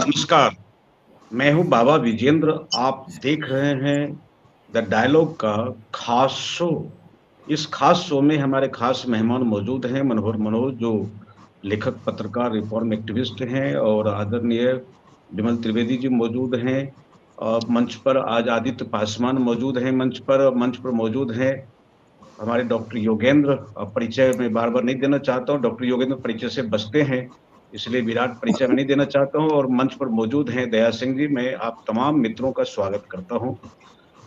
नमस्कार, मैं हूँ बाबा विजेंद्र। आप देख रहे हैं द डायलॉग का खास शो। इस खास शो में हमारे खास मेहमान मौजूद हैं, मनोहर मनोज जो लेखक, पत्रकार, रिफॉर्म एक्टिविस्ट हैं और आदरणीय विमल त्रिवेदी जी मौजूद हैं। मंच पर आज आदित्य पासवान मौजूद हैं, मंच पर मौजूद हैं हमारे डॉक्टर योगेंद्र। परिचय मैं बार-बार नहीं देना चाहता हूँ, डॉक्टर योगेंद्र परिचय से बचते हैं, इसलिए विराट परिचय मैं नहीं देना चाहता हूँ और मंच पर मौजूद हैं दया सिंह जी। मैं आप तमाम मित्रों का स्वागत करता हूँ।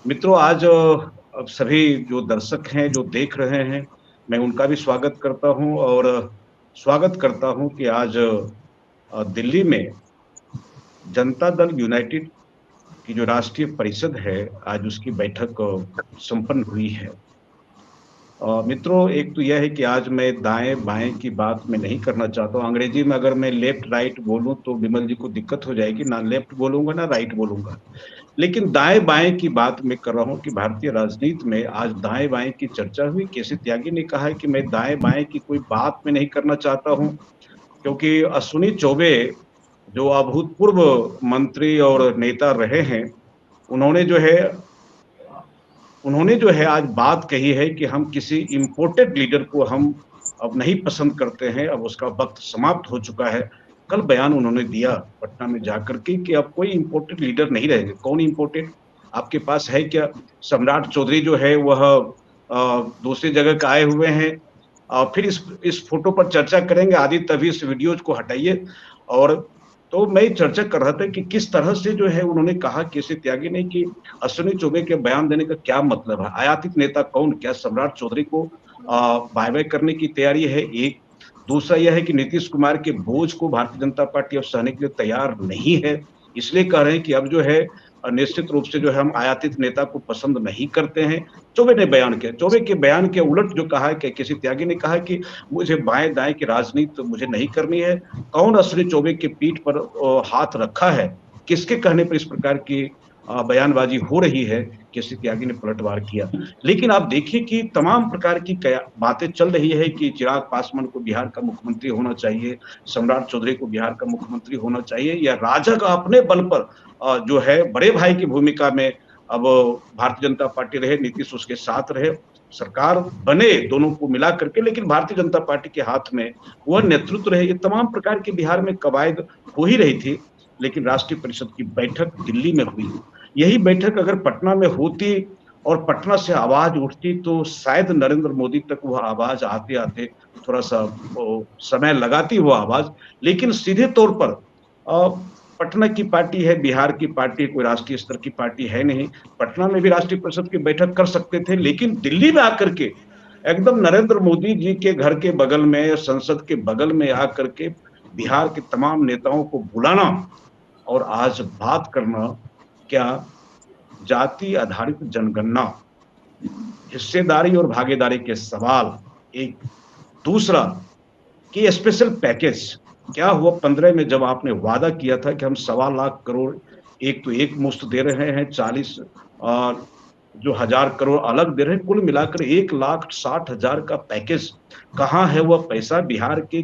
मित्रों, आज अब सभी जो दर्शक हैं, जो देख रहे हैं, मैं उनका भी स्वागत करता हूँ और स्वागत करता हूँ कि आज दिल्ली में जनता दल यूनाइटेड की जो राष्ट्रीय परिषद है, आज उसकी बैठक संपन्न हुई है। मित्रों, एक तो यह है कि आज मैं दाएँ-बाएँ की बात मैं नहीं करना चाहता हूँ। अंग्रेजी में अगर मैं लेफ्ट राइट बोलूँ तो विमल जी को दिक्कत हो जाएगी, ना लेफ्ट बोलूँगा ना राइट बोलूँगा। लेकिन दाएँ-बाएँ की बात मैं कर रहा हूँ कि भारतीय राजनीति में आज दाएँ-बाएँ की चर्चा हुई। केसी त्यागी ने कहा है कि मैं दाएँ-बाएँ की कोई बात मैं नहीं करना चाहता हूँ, क्योंकि अश्विनी चौबे जो अभूतपूर्व मंत्री और नेता रहे हैं, उन्होंने जो है उन्होंने जो है आज बात कही है कि हम किसी इम्पोर्टेड लीडर को हम अब नहीं पसंद करते हैं, अब उसका वक़्त समाप्त हो चुका है। कल बयान उन्होंने दिया पटना में जाकर के कि अब कोई इम्पोर्टेड लीडर नहीं रहेंगे। कौन इम्पोर्टेड? आपके पास है क्या? सम्राट चौधरी जो है वह दूसरी जगह का आए हुए हैं। फिर इस फ़ोटो पर चर्चा करेंगे। आदित्य अभी इस वीडियोज़ को हटाइए। और तो मैं चर्चा कर रहा था कि किस तरह से जो है उन्होंने कहा केसी त्यागी ने कि अश्विनी चौबे के बयान देने का क्या मतलब है? आयातित नेता कौन? क्या सम्राट चौधरी को बाय-बाय करने की तैयारी है? एक। दूसरा यह है कि नीतीश कुमार के बोझ को भारतीय जनता पार्टी अब सहने के लिए तैयार नहीं है। इसलिए कह रहे हैं कि अब जो है निश्चित रूप से जो है हम आयातित नेता को पसंद नहीं करते हैं। चौबे ने बयान किया। चौबे के बयान के उलट जो कहा है कि केसी त्यागी ने कहा कि मुझे बाएँ-दाएँ की राजनीति तो मुझे नहीं करनी है। कौन अश्विनी चौबे की पीठ पर हाथ रखा है? किसके कहने पर इस प्रकार की बयानबाज़ी हो रही है? केसी त्यागी ने पलटवार किया। लेकिन आप देखिए कि तमाम प्रकार की कया बातें चल रही है कि चिराग पासवान को बिहार का मुख्यमंत्री होना चाहिए, सम्राट चौधरी को बिहार का मुख्यमंत्री होना चाहिए या राजग अपने बल पर जो है बड़े भाई की भूमिका में अब भारतीय जनता पार्टी रहे, नीतीश उसके साथ रहे, सरकार बने दोनों को मिला करके, लेकिन भारतीय जनता पार्टी के हाथ में वह नेतृत्व रहे। ये तमाम प्रकार की बिहार में कवायद हो ही रही थी, लेकिन राष्ट्रीय परिषद की बैठक दिल्ली में हुई। यही बैठक अगर पटना में होती और पटना से आवाज उठती तो शायद नरेंद्र मोदी तक वह आवाज आते-आते थोड़ा-सा समय लगाती वो आवाज। लेकिन सीधे तौर पर अ, पटना की पार्टी है, बिहार की पार्टी, कोई राष्ट्रीय स्तर की पार्टी है नहीं। पटना में भी राष्ट्रीय परिषद की बैठक कर सकते थे, लेकिन दिल्ली में आकर के एकदम नरेंद्र मोदी जी के घर के बगल में, संसद के बगल में आकर के बिहार के तमाम नेताओं को बुलाना और आज बात करना, क्या जाति आधारित जनगणना, हिस्सेदारी और भागीदारी के सवाल, एक। दूसरा कि स्पेशल पैकेज, क्या हुआ 15 में जब आपने वादा किया था कि हम सवा लाख करोड़ एक तो एक मुश्त दे रहे हैं, 40 अ, जो हज़ार करोड़ अलग दे रहे हैं, कुल मिलाकर 1,60,000 का पैकेज, कहाँ है वह पैसा? बिहार के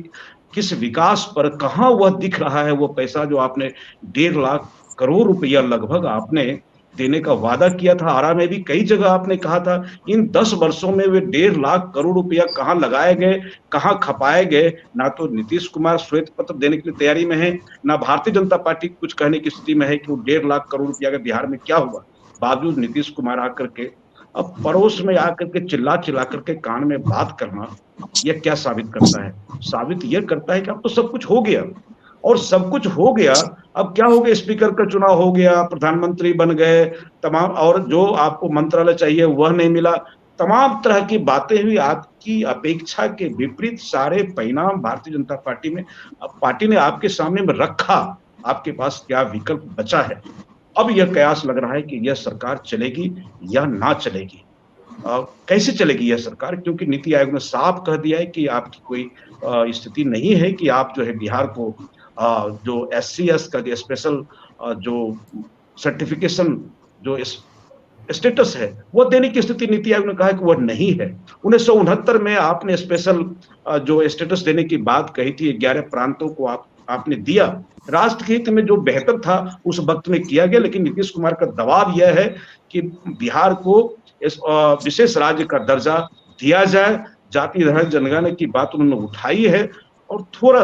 किस विकास पर कहाँ वह दिख रहा है वो पैसा जो आपने 1,50,000 करोड़ रुपया लगभग आपने देने का वादा किया था। आरा में भी कई जगह आपने कहा था, इन 10 वर्षों में वे 1,50,000 करोड़ रुपया कहाँ लगाए गए, कहाँ खपाए गए? ना तो नीतीश कुमार श्वेत पत्र देने के लिए तैयारी में है, ना भारतीय जनता पार्टी कुछ कहने की स्थिति में है कि वो 1,50,000 करोड़ रुपया का बिहार में क्या हुआ? बावजूद नीतीश कुमार आकर के अब पड़ोस में आकर के चिल्ला-चिल्ला कर के कान में बात करना, यह क्या साबित करता है? साबित यह करता है कि अब तो सब कुछ हो गया और सब कुछ हो गया, अब क्या हो गया? स्पीकर का चुनाव हो गया, प्रधानमंत्री बन गए, तमाम और जो आपको मंत्रालय चाहिए वह नहीं मिला। तमाम तरह की बातें हुई, आपकी अपेक्षा के विपरीत सारे परिणाम भारतीय जनता पार्टी में पार्टी ने आपके सामने में रखा, आपके पास क्या विकल्प बचा है? अब यह कयास लग रहा है कि यह सरकार चलेगी या ना चलेगी। कैसे चलेगी यह सरकार? क्योंकि नीति आयोग ने साफ कह दिया है कि आपकी कोई स्थिति नहीं है कि आप जो है बिहार को जो एससीएस का जो स्पेशल जो सर्टिफिकेशन जो स्टेटस है, वो देने की स्थिति नीति आयोग ने कहा है कि वह नहीं है। 1969 में आपने स्पेशल जो स्टेटस देने की बात कही थी, 11 प्रांतों को आप आपने दिया, राष्ट्र हित में जो बेहतर था उस वक्त में किया गया, लेकिन नीतीश कुमार का दबाव यह है कि बिहार को इस विशेष राज्य का दर्जा दिया जाए। जाति धर्म जनगणना की बात उन्होंने उठाई है और थोड़ा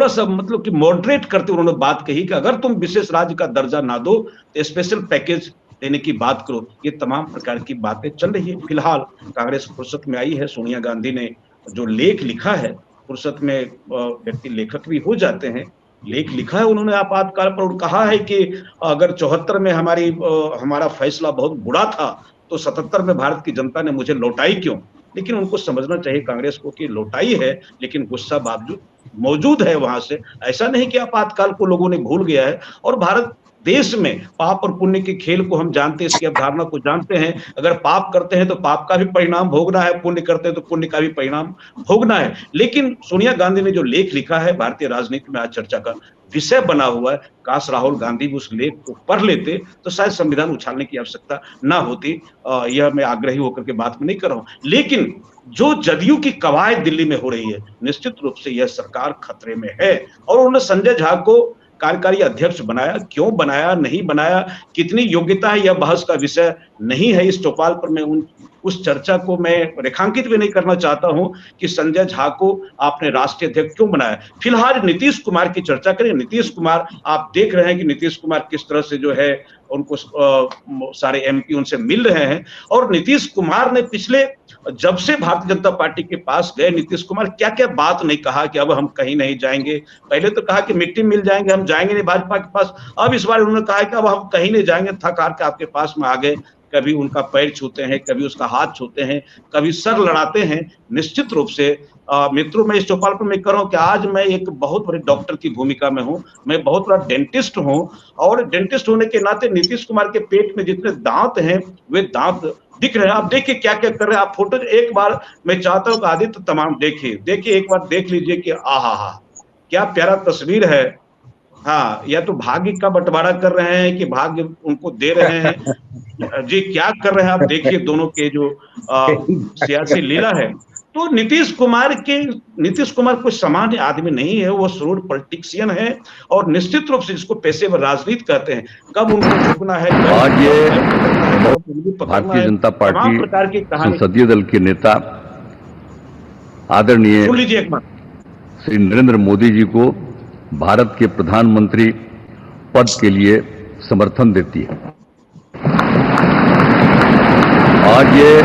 सा मतलब कि मॉडरेट करते उन्होंने बात कही कि अगर तुम विशेष राज्य का दर्जा ना दो तो स्पेशल पैकेज देने की बात करो। ये तमाम प्रकार की बातें चल रही है। फिलहाल कांग्रेस फुर्सत में आई है। सोनिया गांधी ने जो लेख लिखा है, फुर्सत में व्यक्ति लेखक भी हो जाते हैं, लेख लिखा है उन्होंने आपातकाल पर और कहा है कि अगर 74 में हमारा फैसला बहुत बुरा था तो 77 में भारत की जनता ने मुझे लौटाई क्यों। लेकिन उनको समझना चाहिए कांग्रेस को कि लौटाई है, लेकिन गुस्सा बावजूद मौजूद है वहां से। ऐसा नहीं कि आपातकाल को लोगों ने भूल गया है। और भारत देश में पाप और पुण्य के खेल को हम जानते हैं, इसकी अवधारणा को जानते हैं। अगर पाप करते हैं तो पाप का भी परिणाम भोगना है, पुण्य करते हैं तो पुण्य का भी परिणाम भोगना है। लेकिन सोनिया गांधी ने जो लेख लिखा है भारतीय राजनीति में आज चर्चा का विषय बना हुआ है, काश राहुल गांधी भी उस लेख को पढ़ लेते तो शायद संविधान उछालने की आवश्यकता ना होती। यह मैं आग्रही होकर के बात में नहीं कर रहा हूं, लेकिन जो जदयू की कवायद दिल्ली में हो रही है, निश्चित रूप से यह सरकार खतरे में है। और उन्होंने संजय झा को कार्यकारी अध्यक्ष बनाया, क्यों बनाया, नहीं बनाया, कितनी योग्यता है, यह बहस का विषय नहीं है। इस चौपाल पर मैं उस चर्चा को मैं रेखांकित भी नहीं करना चाहता हूं कि संजय झा को आपने राष्ट्रीय अध्यक्ष क्यों बनाया। फिलहाल नीतीश कुमार की चर्चा करें। नीतीश कुमार, आप देख रहे हैं कि नीतीश कुमार किस तरह से जो है उनको सारे एमपी उनसे मिल रहे हैं। और नीतीश कुमार ने पिछले, जब से भारतीय जनता पार्टी के पास गए, नीतीश कुमार क्या क्या बात नहीं कहा कि अब हम कहीं नहीं जाएंगे। पहले तो कहा कि मिट्टी मिल जाएंगे, हम जाएंगे नहीं भाजपा के पास। अब इस बार उन्होंने कहा कि अब हम कहीं नहीं जाएंगे, थक हार के आपके पास में आ गए। कभी उनका पैर छूते हैं, कभी उसका हाथ छूते हैं, कभी सर लड़ाते हैं। निश्चित रूप से मित्रों, मैं इस चौपाल पर मैं कर रहा हूं कि आज मैं एक बहुत बड़े डॉक्टर की भूमिका में हूं, मैं बहुत बड़ा डेंटिस्ट हूं। और डेंटिस्ट होने के नाते नीतीश कुमार के पेट में जितने दांत हैं वे दांत दिख रहे हैं। आप देखिए क्या क्या कर रहे हैं। आप फोटो एक बार मैं चाहता हूं कि आदित्य तमाम देखिए एक बार देख लीजिए कि आहा, क्या प्यारा तस्वीर है। हाँ, या तो भाग्य का बंटवारा कर रहे हैं कि भाग्य उनको दे रहे हैं जी, क्या कर रहे हैं आप देखिए दोनों के जो सियासी लीला है। तो नीतीश कुमार कोई सामान्य आदमी नहीं है, वो श्रूड पॉलिटिशियन है। और निश्चित रूप से जिसको पेशेवर राजनीति कहते हैं, कब उनको झुकना है, आज ये भारतीय जनता पार्टी संसदीय दल के नेता आदरणीय श्री नरेंद्र मोदी जी को भारत के प्रधानमंत्री पद के लिए समर्थन देती है। आज ये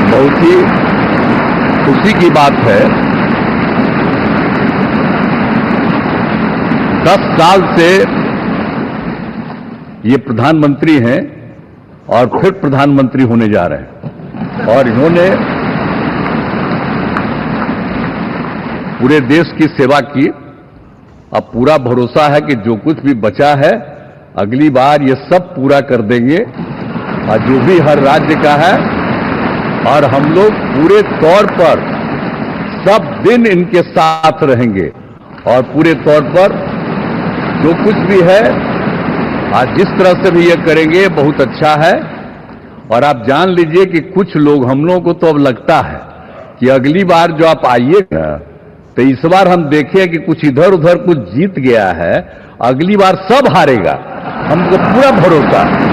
बहुत ही खुशी की बात है। 10 साल से ये प्रधानमंत्री हैं और फिर प्रधानमंत्री होने जा रहे हैं। और इन्होंने पूरे देश की सेवा की। अब पूरा भरोसा है कि जो कुछ भी बचा है अगली बार ये सब पूरा कर देंगे, और जो भी हर राज्य का है। और हम लोग पूरे तौर पर सब दिन इनके साथ रहेंगे और पूरे तौर पर जो कुछ भी है आज जिस तरह से भी ये करेंगे बहुत अच्छा है। और आप जान लीजिए कि कुछ लोग, हम लोगों को तो अब लगता है कि अगली बार जो आप आइएगा तो इस बार हम देखें कि कुछ इधर उधर कुछ जीत गया है, अगली बार सब हारेगा, हमको पूरा भरोसा है।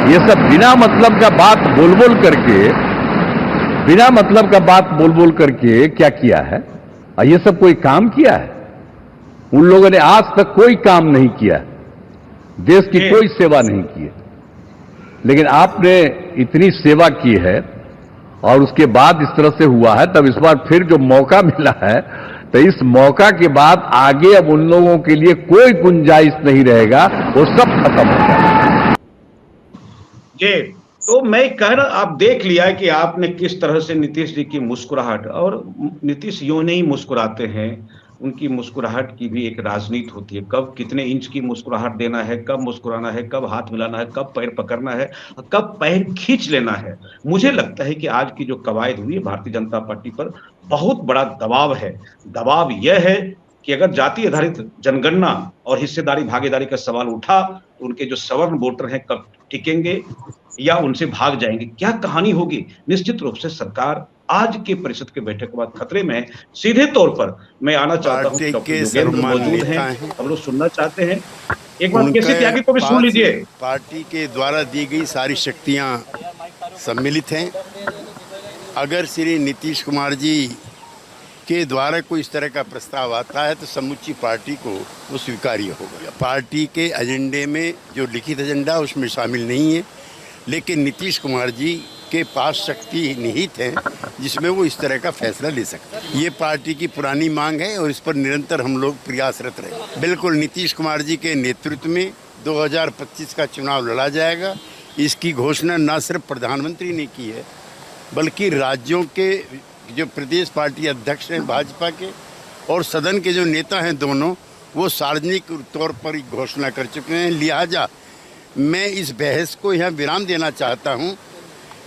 ये सब बिना मतलब का बात बोल बोल करके क्या किया है? और ये सब कोई काम किया है? उन लोगों ने आज तक कोई काम नहीं किया, देश की कोई सेवा नहीं की है। लेकिन आपने इतनी सेवा की है और उसके बाद इस तरह से हुआ है, तब इस बार फिर जो मौका मिला है, तो इस मौका के बाद आगे अब उन लोगों के लिए कोई गुंजाइश नहीं रहेगा, वो सब खत्म हो जाएगा। जी, तो मैं कह रहा, आप देख लिया कि आपने किस तरह से नीतीश जी की मुस्कुराहट, और नीतीश यूं नहीं मुस्कुराते हैं, उनकी मुस्कुराहट की भी एक राजनीति होती है। कब कितने इंच की मुस्कुराहट देना है, कब मुस्कुराना है, कब हाथ मिलाना है, कब पैर पकड़ना है, कब पैर खींच लेना है। मुझे लगता है कि आज की जो कवायद हुई है भारतीय जनता पार्टी पर, बहुत बड़ा दबाव है। दबाव यह है कि अगर जाति आधारित जनगणना और हिस्सेदारी भागीदारी का सवाल उठा तो उनके जो सवर्ण वोटर हैं कब टिकेंगे या उनसे भाग जाएंगे, क्या कहानी होगी। निश्चित रूप से सरकार आज की परिषद की बैठक के बाद खतरे में है। सीधे तौर पर मैं आना चाहता हूँ, पार्टी डॉक्टर के योगेंद्र सर्वमान्य मौजूद हैं, नेता हैं। हम लोग सुनना चाहते हैं। एक बार केसी उनके त्यागी को भी सुन पास लीजिए। पार्टी के द्वारा दी गई सारी शक्तियां सम्मिलित हैं। अगर श्री नीतीश कुमार जी के द्वारा कोई इस तरह का प्रस्ताव आता है तो समूची पार्टी को वो स्वीकार्य होगा। पार्टी के एजेंडे में जो लिखित एजेंडा उसमें शामिल नहीं है, लेकिन नीतीश कुमार जी के पास शक्ति निहित है जिसमें वो इस तरह का फैसला ले सकते हैं। ये पार्टी की पुरानी मांग है और इस पर निरंतर हम लोग प्रयासरत रहे। बिल्कुल नीतीश कुमार जी के नेतृत्व में 2025 का चुनाव लड़ा जाएगा। इसकी घोषणा न सिर्फ प्रधानमंत्री ने की है, बल्कि राज्यों के जो प्रदेश पार्टी अध्यक्ष हैं भाजपा के और सदन के जो नेता हैं दोनों, वो सार्वजनिक तौर पर घोषणा कर चुके हैं। लिहाजा मैं इस बहस को यहाँ विराम देना चाहता हूँ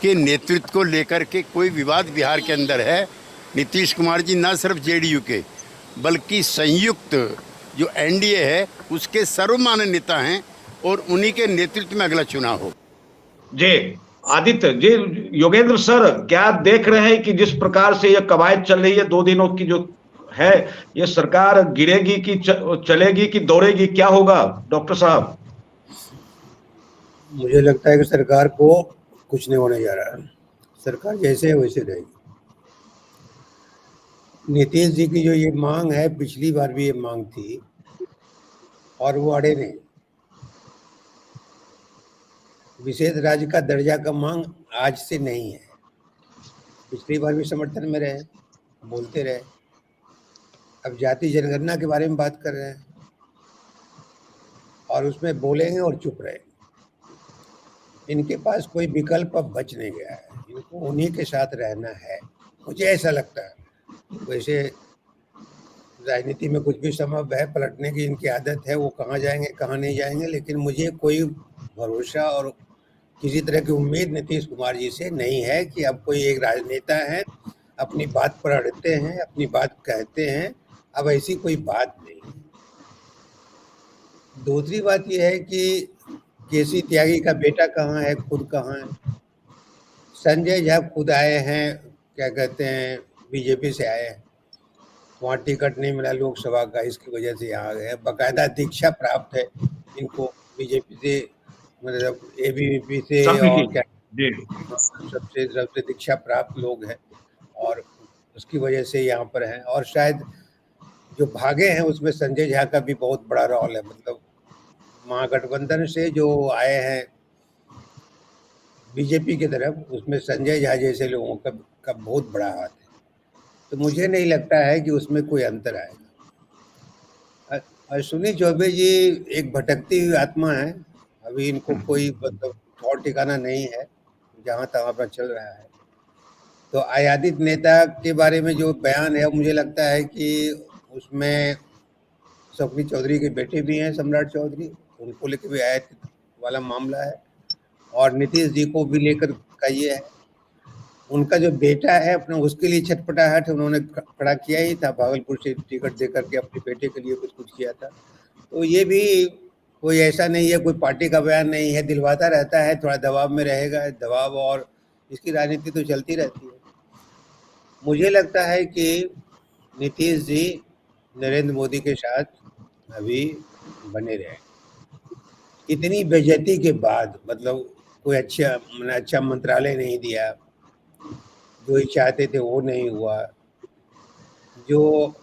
कि नेतृत्व को लेकर के कोई विवाद बिहार के अंदर है। नीतीश कुमार जी न सिर्फ जेडीयू के बल्कि संयुक्त जो एनडीए है उसके सर्वमान्य नेता हैं और उन्हीं के नेतृत्व में अगला चुनाव हो। जी आदित्य जी, योगेंद्र सर क्या देख रहे हैं कि जिस प्रकार से यह कवायद चल रही है 2 दिनों की जो है, ये सरकार गिरेगी कि चलेगी कि दौड़ेगी, क्या होगा डॉक्टर साहब? मुझे लगता है कि सरकार को कुछ नहीं होने जा रहा है। सरकार जैसे है वैसे रहेगी। नीतीश जी की जो ये मांग है, पिछली बार भी ये मांग थी और वो अड़े नहीं। विशेष राज्य का दर्जा का मांग आज से नहीं है, पिछली बार भी समर्थन में रहे, बोलते रहे। अब जाति जनगणना के बारे में बात कर रहे हैं और उसमें बोलेंगे और चुप रहेंगे। इनके पास कोई विकल्प अब बच नहीं गया है, इनको उन्हीं के साथ रहना है, मुझे ऐसा लगता है। वैसे राजनीति में कुछ भी संभव है, पलटने की इनकी आदत है, वो कहाँ जाएंगे कहाँ नहीं जाएंगे, लेकिन मुझे कोई भरोसा और किसी तरह की उम्मीद नीतीश कुमार जी से नहीं है कि अब कोई एक राजनेता है, अपनी बात पर अड़ते हैं, अपनी बात कहते हैं। अब ऐसी कोई बात नहीं। दूसरी बात यह है कि केसी त्यागी का बेटा कहाँ है, खुद कहाँ है। संजय झा खुद आए हैं, क्या कहते हैं, बीजेपी से आए हैं, वहाँ टिकट नहीं मिला लोकसभा का, इसकी वजह से यहाँ आ गए। बाकायदा दीक्षा प्राप्त है इनको बीजेपी से, मतलब एबीवीपी से, और क्या सबसे दीक्षा प्राप्त लोग हैं और उसकी वजह से यहाँ पर हैं। और शायद जो भागे हैं उसमें संजय झा का भी बहुत बड़ा रोल है। मतलब महागठबंधन से जो आए हैं बीजेपी की तरफ, उसमें संजय झा जैसे लोगों का बहुत बड़ा हाथ है। तो मुझे नहीं लगता है कि उसमें कोई अंतर आएगा। अश्विनी चौबे जी एक भटकती हुई आत्मा है, अभी इनको कोई मतलब ठौर ठिकाना नहीं है, जहाँ तहाँ पर चल रहा है। तो आयादित नेता के बारे में जो बयान है, मुझे लगता है कि उसमें शफरी चौधरी के बेटे भी हैं, सम्राट चौधरी, उनको लेकर भी आयात वाला मामला है। और नीतीश जी को भी लेकर का ये है, उनका जो बेटा है अपना, उसके लिए छटपटाहट उन्होंने खड़ा किया ही था, भागलपुर से टिकट दे करके अपने बेटे के लिए कुछ किया था। तो ये भी कोई ऐसा नहीं है, कोई पार्टी का बयान नहीं है, दिलवाता रहता है, थोड़ा दबाव में रहेगा, दबाव और इसकी राजनीति तो चलती रहती है। मुझे लगता है कि नीतीश जी नरेंद्र मोदी के साथ अभी बने रहे। इतनी बेइज्जती के बाद, मतलब कोई अच्छा मंत्रालय नहीं दिया, जो ही चाहते थे वो नहीं हुआ, जो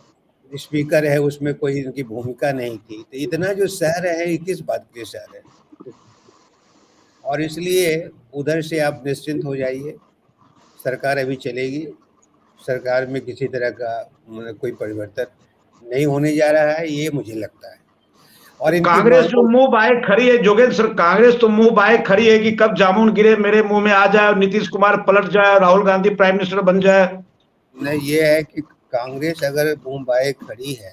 स्पीकर है उसमें कोई इनकी भूमिका नहीं थी, तो इतना जो सह रहे हैं, ये किस बात के लिए सह रहे हैं? और इसलिए उधर से आप निश्चिंत हो जाइए, सरकार अभी चलेगी, सरकार में किसी तरह का मतलब कोई परिवर्तन नहीं होने जा रहा है, ये मुझे लगता है। और इनकी कांग्रेस जो मुंह बाए खड़ी है जोगेंद्र सर, कांग्रेस तो मुंह बाए खड़ी है कि कब जामुन गिरे मेरे मुंह में आ जाए और नीतीश कुमार पलट जाए, राहुल गांधी प्राइम मिनिस्टर बन जाए। नहीं, ये है कि कांग्रेस अगर मुंह बाए खड़ी है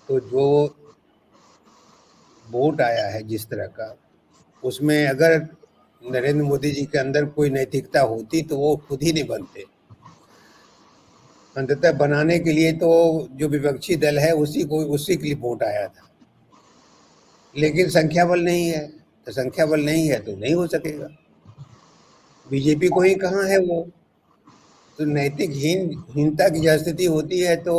तो जो वोट आया है जिस तरह का, उसमें अगर नरेंद्र मोदी जी के अंदर कोई नैतिकता होती तो वो खुद ही नहीं बनते। अंततः बनाने के लिए तो जो विपक्षी दल है उसी के लिए वोट आया था, लेकिन संख्या बल नहीं है, तो संख्या बल नहीं है तो नहीं हो सकेगा। बीजेपी को ही कहाँ है वो, तो नैतिक हीनता की जब स्थिति होती है तो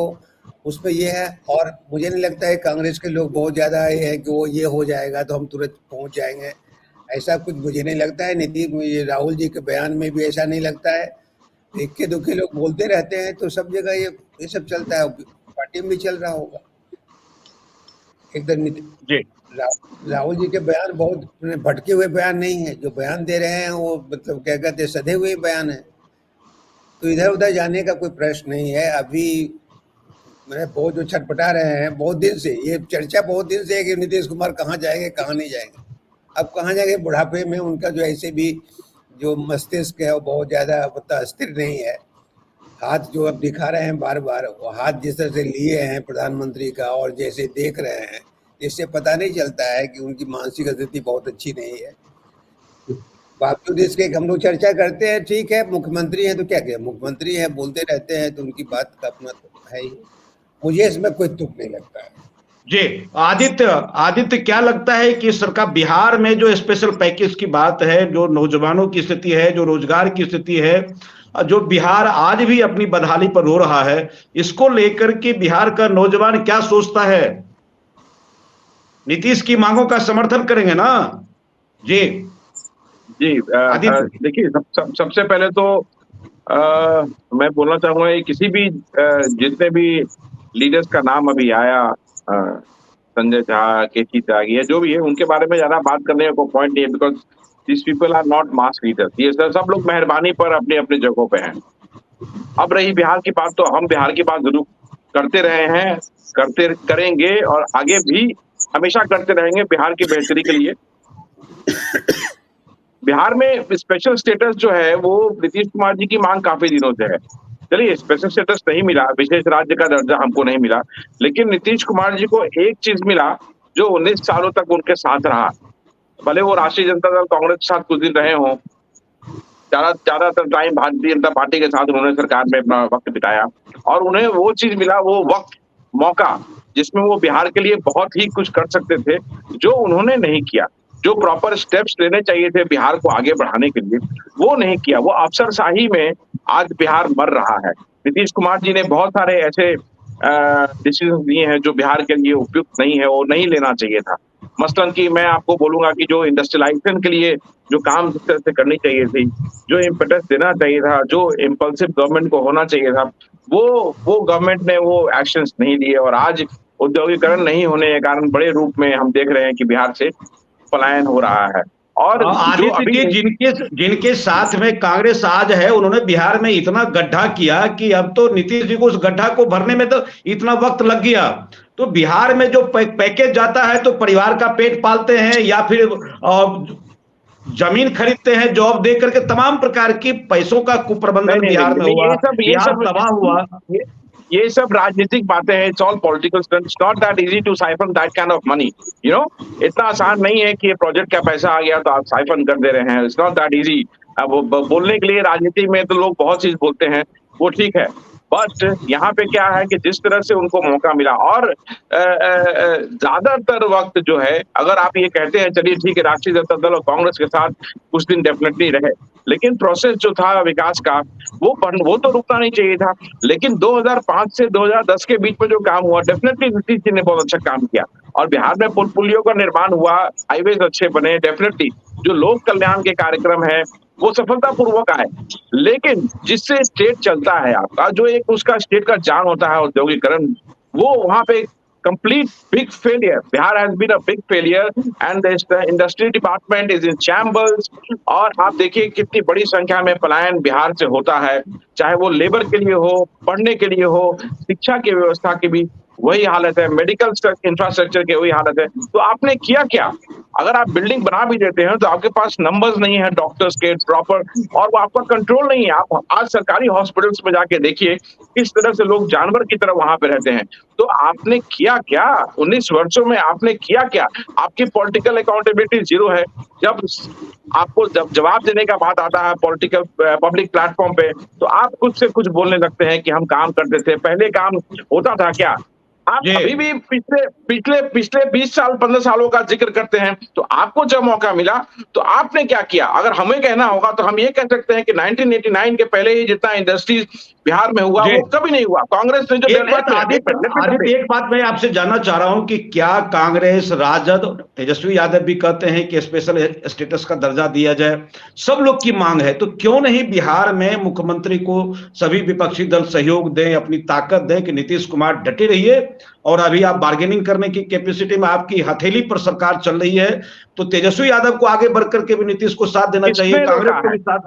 उसमें ये है। और मुझे नहीं लगता है कांग्रेस के लोग बहुत ज़्यादा ये है कि वो ये हो जाएगा तो हम तुरंत पहुंच जाएंगे, ऐसा कुछ मुझे नहीं लगता है। ये राहुल जी के बयान में भी ऐसा नहीं लगता है। इक्के दुक्के लोग बोलते रहते हैं तो सब जगह ये सब चलता है, पार्टी में भी चल रहा होगा एकदम। जी राहुल जी के बयान बहुत भटके हुए बयान नहीं है, जो बयान दे रहे हैं वो मतलब क्या कहते हैं, सधे हुए बयान है। तो इधर उधर जाने का कोई प्रश्न नहीं है। अभी मैंने बहुत जो छटपटा रहे हैं बहुत दिन से, ये चर्चा बहुत दिन से है कि नीतीश कुमार कहाँ जाएंगे कहाँ नहीं जाएंगे। अब कहाँ जाएंगे, बुढ़ापे में उनका जो ऐसे भी जो मस्तिष्क है वो बहुत ज़्यादा मतलब स्थिर नहीं है। हाथ जो अब दिखा रहे हैं बार बार, वो हाथ जिस तरह से लिए हैं प्रधानमंत्री का और जैसे देख रहे हैं, इससे पता नहीं चलता है कि उनकी मानसिक स्थिति बहुत अच्छी नहीं है। बावजूद इसके हम लोग चर्चा करते हैं, ठीक है मुख्यमंत्री हैं तो क्या कहें, मुख्यमंत्री हैं बोलते रहते हैं तो उनकी बात का अपना तो है ही। मुझे इसमें कोई तुक नहीं लगता है। जी आदित्य, आदित्य क्या लगता है कि सरकार बिहार में जो स्पेशल पैकेज की बात है, जो नौजवानों की स्थिति है, जो रोजगार की स्थिति है, जो बिहार आज भी अपनी बदहाली पर रो रहा है, इसको लेकर के बिहार का नौजवान क्या सोचता है? नीतीश की मांगों का समर्थन करेंगे ना? जी जी आदित्य। देखिए सबसे पहले तो मैं बोलना चाहूंगा कि किसी भी जितने भी लीडर्स का नाम अभी आया, संजय झा, केसी त्यागी या जो भी है, उनके बारे में ज्यादा बात करने का कोई पॉइंट नहीं है, because this people are not mass leaders. ये सब लोग मेहरबानी पर अपनी अपनी जगहों पे हैं। अब रही बिहार की बात, तो हम बिहार की बात जरूर करते रहे हैं, करते करेंगे और आगे भी हमेशा करते रहेंगे बिहार की बेहतरी के लिए। बिहार में स्पेशल स्टेटस जो है वो नीतीश कुमार जी की मांग काफी दिनों से है। चलिए स्पेशल स्टेटस नहीं मिला, विशेष राज्य का दर्जा हमको नहीं मिला, लेकिन नीतीश कुमार जी को एक चीज मिला जो 19 सालों तक उनके साथ रहा। भले वो राष्ट्रीय जनता दल कांग्रेस के साथ कुछ दिन रहे हों, ज्यादातर टाइम भारतीय जनता पार्टी के साथ उन्होंने सरकार में अपना वक्त बिताया, और उन्हें वो चीज मिला, वो वक्त, मौका, जिसमें वो बिहार के लिए बहुत ही कुछ कर सकते थे, जो उन्होंने नहीं किया। जो प्रॉपर स्टेप्स लेने चाहिए थे बिहार को आगे बढ़ाने के लिए, वो नहीं किया। वो अफसरशाही में आज बिहार मर रहा है। नीतीश कुमार जी ने बहुत सारे ऐसे डिसीजन लिए हैं जो बिहार के लिए उपयुक्त नहीं है, वो नहीं लेना चाहिए था। मसलन कि मैं आपको बोलूंगा कि जो इंडस्ट्रियलाइजेशन के लिए जो काम जिस तरह से करनी चाहिए थी, जो इम्पेटस देना चाहिए था, जो इम्पल्सिव गवर्नमेंट को होना चाहिए था, वो गवर्नमेंट ने वो एक्शंस नहीं लिए, और आज औद्योगिकरण नहीं होने के कारण बड़े रूप में हम देख रहे हैं कि बिहार से पलायन हो रहा है। और आदित्य जी, जिनके साथ में कांग्रेस आज है, उन्होंने बिहार में इतना गड्ढा किया कि अब तो नीतीश जी को उस गड्ढा को भरने में तो इतना वक्त लग गया। तो बिहार में जो पैकेज जाता है तो परिवार का पेट पालते हैं या फिर जमीन खरीदते हैं, जॉब दे करके, तमाम प्रकार की पैसों का कुप्रबंधन बिहार में हुआ, बिहार तबाह हुआ। ये सब राजनीतिक बातें हैं। It's all political stunt. It's not that easy to siphon that kind of money, you know. इतना आसान नहीं है कि ये प्रोजेक्ट का पैसा आ गया तो आप साइफन कर दे रहे हैं। It's not that easy. अब बोलने के लिए राजनीति में तो लोग बहुत चीज बोलते हैं, वो ठीक है, बट यहाँ पे क्या है कि जिस तरह से उनको मौका मिला, और ज्यादातर वक्त जो है, अगर आप ये कहते हैं चलिए ठीक है राष्ट्रीय जनता दल और कांग्रेस के साथ कुछ दिन डेफिनेटली रहे, लेकिन प्रोसेस जो था विकास का वो तो रुकना नहीं चाहिए था। लेकिन 2005 से 2010 के बीच में जो काम हुआ, डेफिनेटली नीतीश जी ने बहुत अच्छा काम किया, और बिहार में पुल पुलियों का निर्माण हुआ, हाईवेज अच्छे बने, डेफिनेटली जो लोक कल्याण के कार्यक्रम है वो सफलतापूर्वक आए। लेकिन जिससे स्टेट चलता है आपका, जो एक उसका स्टेट का जान होता है औद्योगिकरण, वो वहां पे complete big failure. Bihar has been a big failure and the industry department is in shambles। और आप देखिए कितनी बड़ी संख्या में पलायन बिहार से होता है, चाहे वो लेबर के लिए हो, पढ़ने के लिए हो, शिक्षा की व्यवस्था की भी वही हालत है, मेडिकल इंफ्रास्ट्रक्चर की वही हालत है। तो आपने किया क्या? अगर आप बिल्डिंग बना भी देते हैं तो आपके पास नंबर्स नहीं है डॉक्टर्स के प्रॉपर, और वो आपका कंट्रोल नहीं है। आप आज सरकारी हॉस्पिटल्स में जाके देखिए किस तरह से लोग जानवर की तरह वहां पे रहते हैं। तो आपने किया क्या 19 वर्षों में? आपने किया क्या? आपकी पॉलिटिकल अकाउंटेबिलिटी जीरो है। जब आपको जवाब देने का बात आता है पॉलिटिकल पब्लिक प्लेटफॉर्म पे, तो आप कुछ से कुछ बोलने लगते हैं कि हम काम करते थे। पहले काम होता था क्या? आप अभी भी पिछले पिछले पिछले 20 साल 15 सालों का जिक्र करते हैं, तो आपको जब मौका मिला तो आपने क्या किया? अगर हमें कहना होगा तो हम ये कह सकते हैं कि 1989 के पहले ही जितना इंडस्ट्रीज बिहार में हुआ वो कभी नहीं हुआ। कांग्रेस ने जो आदित्य, एक बात मैं आपसे जानना चाह रहा हूं कि क्या कांग्रेस, राजद, तेजस्वी यादव भी कहते हैं कि स्पेशल स्टेटस का दर्जा दिया जाए, सब लोग की मांग है, तो क्यों नहीं बिहार में मुख्यमंत्री को सभी विपक्षी दल सहयोग दें, अपनी ताकत दें कि नीतीश कुमार डटे रहिए, और अभी आप बार्गेनिंग करने की कैपेसिटी में आपकी हथेली पर सरकार चल रही है, तो तेजस्वी यादव को आगे बढ़कर के भी नीतीश को साथ देना चाहिए, कांग्रेस को भी साथ।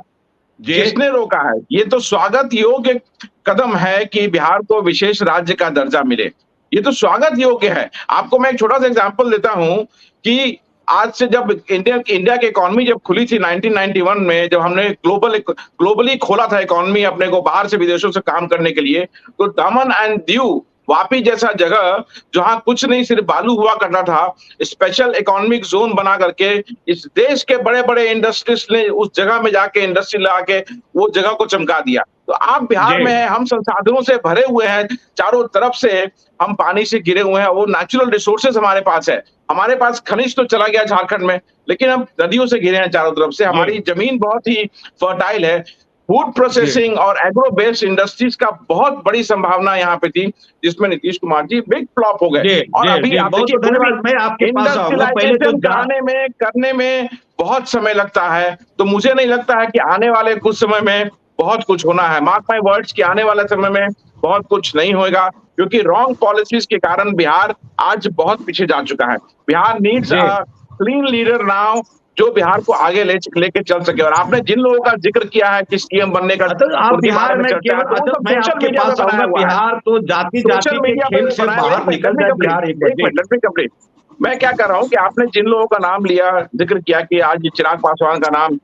जिसने रोका है? ये तो स्वागत योग्य कदम है कि बिहार को विशेष राज्य का दर्जा मिले, ये तो स्वागत योग्य है। आपको मैं एक छोटा सा एग्जांपल देता हूं कि आज से जब इंडिया की इकोनॉमी जब खुली थी 1991 में, जब हमने ग्लोबली खोला था इकोनॉमी अपने को बाहर से विदेशों से काम करने के लिए, तो दमन एंड दीव, वापी जैसा जगह जहां कुछ नहीं सिर्फ बालू हुआ करता था, स्पेशल इकोनॉमिक जोन बना करके इस देश के बड़े बड़े इंडस्ट्रीज ने उस जगह में जाके इंडस्ट्री लगा के वो जगह को चमका दिया। तो आप बिहार में हैं, हम संसाधनों से भरे हुए हैं, चारों तरफ से हम पानी से घिरे हुए हैं, वो नेचुरल रिसोर्सेज हमारे पास है, हमारे पास खनिज तो चला गया झारखंड में, लेकिन हम नदियों से घिरे हैं चारों तरफ से, हमारी जमीन बहुत ही फर्टाइल है। फूड प्रोसेसिंग और एग्रो बेस्ड इंडस्ट्रीज का बहुत बड़ी संभावना यहाँ पे थी, जिसमें नीतीश कुमार जी बिग फ्लॉप हो गए। और अभी आप देखिए, इंडस्ट्रियलाइजेशन करने में बहुत समय लगता है, तो मुझे नहीं लगता है कि आने वाले कुछ समय में बहुत कुछ होना है। मार्क माय वर्ड्स कि आने वाले समय में बहुत कुछ नहीं होगा, क्योंकि रॉन्ग पॉलिसीज के कारण बिहार आज बहुत पीछे जा चुका है। Bihar needs a clean leader now, जो बिहार को आगे लेके चल सके। और आपने जिन लोगों का जिक्र किया है कि सीएम बनने का, आप बिहार में बिहार तो जाति के खेल से बाहर निकल जाए बिहार। मैं क्या कर रहा हूं कि आपने जिन लोगों का नाम लिया, जिक्र किया कि आज चिराग पासवान का नाम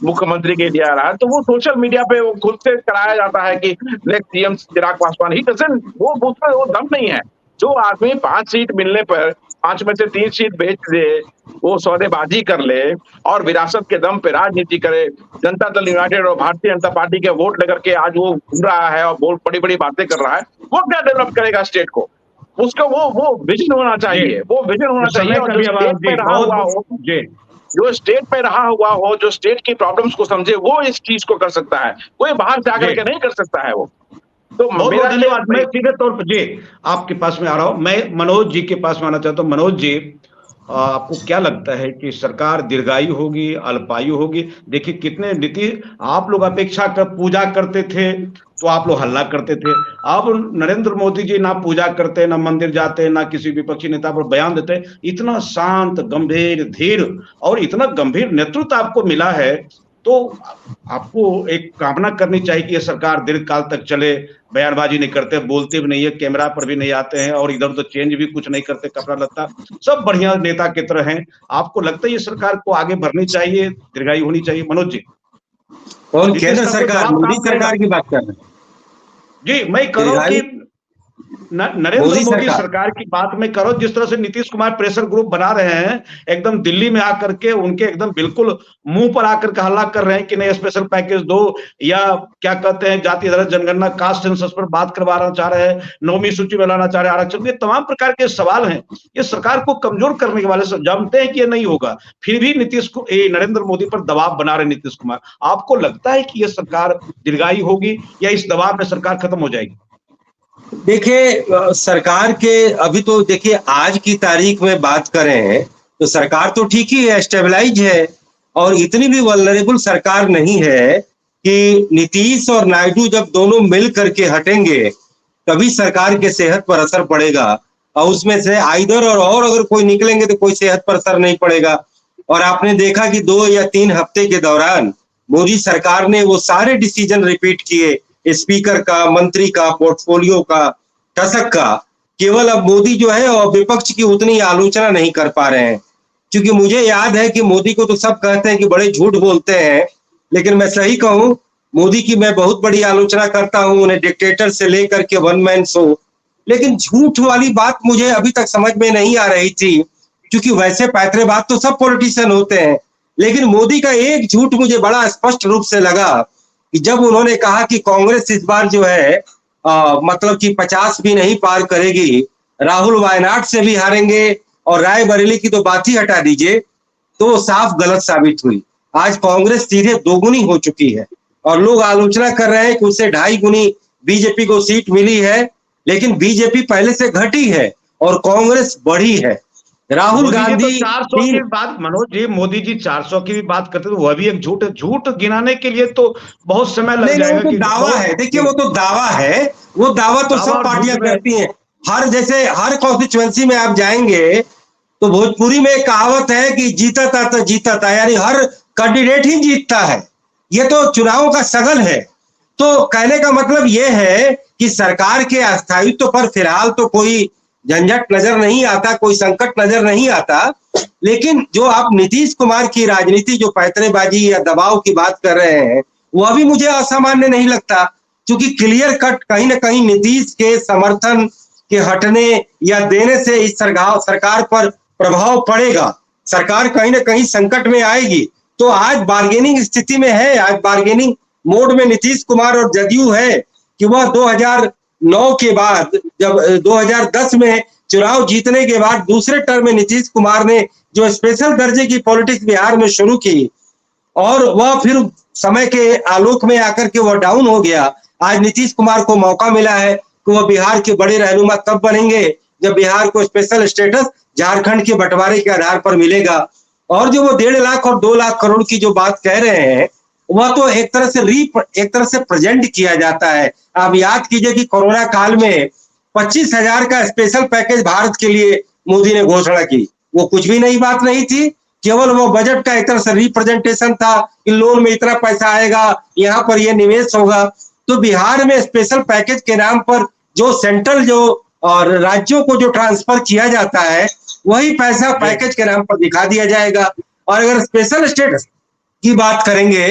मुख्यमंत्री के लिए आ रहा है, तो वो सोशल मीडिया पे वो खुद से कराया जाता है कि next CM Chirag Paswan he doesn't, वो उसमें वो दम नहीं है। जो आदमी 5 सीट मिलने पर 5 में से 3 सीट बेच दे, वो सौदेबाजी कर ले और विरासत के दम पे राजनीति करे, जनता दल यूनाइटेड और भारतीय जनता पार्टी के वोट लेकर के आज वो घूम रहा है और बहुत बड़ी बड़ी बातें कर रहा है, वो क्या डेवलप करेगा स्टेट को? उसका वो विजन होना चाहिए, वो विजन होना चाहिए। और जो स्टेट पे रहा हुआ हो, जो स्टेट की प्रॉब्लम्स को समझे, वो इस चीज को कर सकता है, कोई बाहर से आकर के नहीं कर सकता है वो। तो मेरा धन्यवाद। मैं सीधे तौर पर जी आपके पास में आ रहा हूं, मैं मनोज जी के पास में आना चाहता हूं। मनोज जी, आपको क्या लगता है कि सरकार दीर्घायु होगी, अल्पायु होगी? देखिए कितने नीति आप लोग अपेक्षा कर पूजा करते थे तो आप लोग हल्ला करते थे, अब नरेंद्र मोदी जी ना पूजा करते, ना मंदिर जाते, ना किसी विपक्षी नेता पर बयान देते, इतना शांत, गंभीर, धीर और इतना गंभीर नेतृत्व आपको मिला है, तो आपको एक कामना करनी चाहिए कि ये सरकार दीर्घ काल तक चले, बयानबाजी नहीं करते, बोलते भी नहीं है, कैमरा पर भी नहीं आते हैं और इधर उधर चेंज भी कुछ नहीं करते, कपड़ा लत्ता सब बढ़िया नेता की तरह हैं। आपको लगता है ये सरकार को आगे बढ़नी चाहिए, दीर्घायु होनी चाहिए? मनोज जी। और केंद्र सरकार, मोदी सरकार की बात कर रहे हैं जी, मैं कह रहा हूं कि नरेंद्र मोदी सरकार की बात में करो, जिस तरह से नीतीश कुमार प्रेशर ग्रुप बना रहे हैं, एकदम दिल्ली में आकर के उनके एकदम बिल्कुल मुंह पर आकर के हल्ला कर रहे हैं कि नहीं स्पेशल पैकेज दो, या क्या कहते हैं जाति आधारित जनगणना, कास्ट सेंसस पर बात करवाना चाह रहे हैं, 9वीं सूची में लाना चाह रहे हैं आरक्षण, ये तमाम प्रकार के सवाल हैं। ये सरकार को कमजोर करने के वाले जानते हैं कि ये नहीं होगा, फिर भी नरेंद्र मोदी पर दबाव बना रहे नीतीश कुमार। आपको लगता है कि ये सरकार दीर्घायु होगी या इस दबाव में सरकार खत्म हो जाएगी? देखिए, सरकार के अभी तो देखिए आज की तारीख में बात करें तो सरकार तो ठीक ही है, स्टेबलाइज है, और इतनी भी वल्नरेबल सरकार नहीं है कि नीतीश और नायडू जब दोनों मिल करके हटेंगे तभी सरकार के सेहत पर असर पड़ेगा, और उसमें से आइदर और अगर कोई निकलेंगे तो कोई सेहत पर असर नहीं पड़ेगा। और आपने देखा कि 2 या 3 हफ्ते के दौरान मोदी सरकार ने वो सारे डिसीजन रिपीट किए, स्पीकर का, मंत्री का, पोर्टफोलियो का, टसक का। केवल अब मोदी जो है और विपक्ष की उतनी आलोचना नहीं कर पा रहे हैं, क्योंकि मुझे याद है कि मोदी को तो सब कहते हैं कि बड़े झूठ बोलते हैं, लेकिन मैं सही कहूं मोदी की मैं बहुत बड़ी आलोचना करता हूं, उन्हें डिक्टेटर से लेकर के वन मैन शो, लेकिन झूठ वाली बात मुझे अभी तक समझ में नहीं आ रही थी, क्योंकि वैसे पैतरेबाज तो सब पॉलिटिशियन होते हैं, लेकिन मोदी का एक झूठ मुझे बड़ा स्पष्ट रूप से लगा कि जब उन्होंने कहा कि कांग्रेस इस बार जो है मतलब कि 50 भी नहीं पार करेगी, राहुल वायनाड से भी हारेंगे और रायबरेली की तो बात ही हटा दीजिए, तो साफ गलत साबित हुई। आज कांग्रेस सीधे दोगुनी हो चुकी है और लोग आलोचना कर रहे हैं कि उससे 2.5 गुनी बीजेपी को सीट मिली है, लेकिन बीजेपी पहले से घटी है और कांग्रेस बढ़ी है। राहुल गांधी 400 की बात, मनोज जी, मोदी जी 400 की भी बात करते तो वह भी एक झूठ गिनाने के लिए तो बहुत समय लग जाएगा। वो तो दावा है, देखिए वो तो दावा है, वो दावा तो सब पार्टियां करती हैं। हर कॉन्स्टिट्यूएंसी में आप जाएंगे तो भोजपुरी में एक कहावत है कि जीता था तो जीता था, यानी हर कैंडिडेट ही जीतता है। ये तो चुनाव का सगल है। तो कहने का मतलब ये है कि सरकार के अस्थायित्व पर फिलहाल तो कोई झंझट नजर नहीं आता, कोई संकट नजर नहीं आता, लेकिन जो आप नीतीश कुमार की राजनीति, जो पैंतरेबाजी या दबाव की बात कर रहे हैं, वह भी मुझे असामान्य नहीं लगता, क्योंकि क्लियर कट कहीं ना कहीं नीतीश के समर्थन के हटने या देने से इस सरकार पर प्रभाव पड़ेगा। सरकार कहीं ना कहीं संकट में आएगी। तो आज बार्गेनिंग स्थिति में है, आज बार्गेनिंग मोड में नीतीश कुमार और जदयू है कि वह 2009 के बाद, जब 2010 में चुनाव जीतने के बाद दूसरे टर्म में नीतीश कुमार ने जो स्पेशल दर्जे की पॉलिटिक्स बिहार में शुरू की और वह फिर समय के आलोक में आकर के वह डाउन हो गया। आज नीतीश कुमार को मौका मिला है कि वह बिहार के बड़े रहनुमा तब बनेंगे जब बिहार को स्पेशल स्टेटस झारखंड के बंटवारे के आधार पर मिलेगा। और जो वो 1.5 लाख और 2 लाख करोड़ की जो बात कह रहे हैं, वह तो एक तरह से प्रेजेंट किया जाता है। आप याद कीजिए कि कोरोना काल में 25,000 का स्पेशल पैकेज भारत के लिए मोदी ने घोषणा की। वो कुछ भी नई बात नहीं थी, केवल वो बजट का एक तरह से रिप्रेजेंटेशन था कि लोन में इतना पैसा आएगा, यहाँ पर ये निवेश होगा। तो बिहार में स्पेशल पैकेज के नाम पर जो सेंट्रल और राज्यों को जो ट्रांसफर किया जाता है, वही पैसा पैकेज के नाम पर दिखा दिया जाएगा। और अगर स्पेशल स्टेटस की बात करेंगे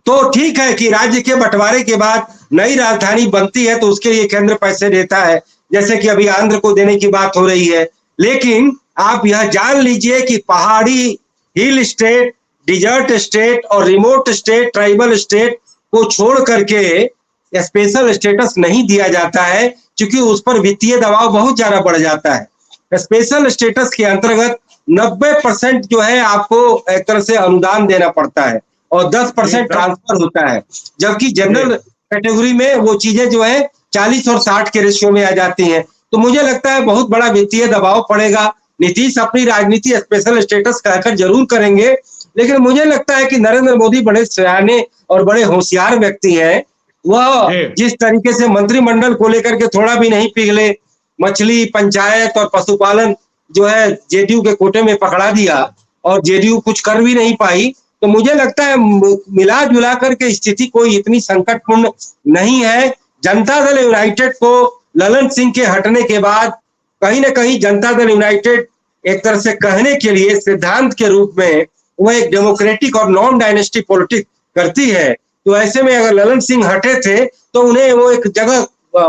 तो ठीक है कि राज्य के बंटवारे के बाद नई राजधानी बनती है तो उसके लिए केंद्र पैसे देता है, जैसे कि अभी आंध्र को देने की बात हो रही है। लेकिन आप यह जान लीजिए कि पहाड़ी, हिल स्टेट, डिजर्ट स्टेट और रिमोट स्टेट, ट्राइबल स्टेट को छोड़ करके स्पेशल स्टेटस नहीं दिया जाता है, क्योंकि उस पर वित्तीय दबाव बहुत ज्यादा बढ़ जाता है। स्पेशल स्टेटस के अंतर्गत 90% जो है आपको एक तरह से अनुदान देना पड़ता है और 10% ट्रांसफर होता है, जबकि जनरल कैटेगरी में वो चीजें जो है 40 और 60 के रेशियो में आ जाती हैं। तो मुझे लगता है बहुत बड़ा वित्तीय दबाव पड़ेगा। नीतीश अपनी राजनीति स्पेशल स्टेटस कहकर जरूर करेंगे, लेकिन मुझे लगता है कि नरेंद्र मोदी बड़े सियाने और बड़े होशियार व्यक्ति हैं। वह जिस तरीके से मंत्रिमंडल को लेकर के थोड़ा भी नहीं पिघले, मछली, पंचायत और पशुपालन जो है जेडीयू के कोटे में पकड़ा दिया और जेडीयू कुछ कर भी नहीं पाई। तो मुझे लगता है मिला जुला करके स्थिति कोई इतनी संकटपूर्ण नहीं है। जनता दल यूनाइटेड को ललन सिंह के हटने के बाद कहीं ना कहीं जनता दल यूनाइटेड एक तरह से कहने के लिए सिद्धांत के रूप में वह एक डेमोक्रेटिक और नॉन डायनेस्टी पॉलिटिक्स करती है। तो ऐसे में अगर ललन सिंह हटे थे तो उन्हें वो एक जगह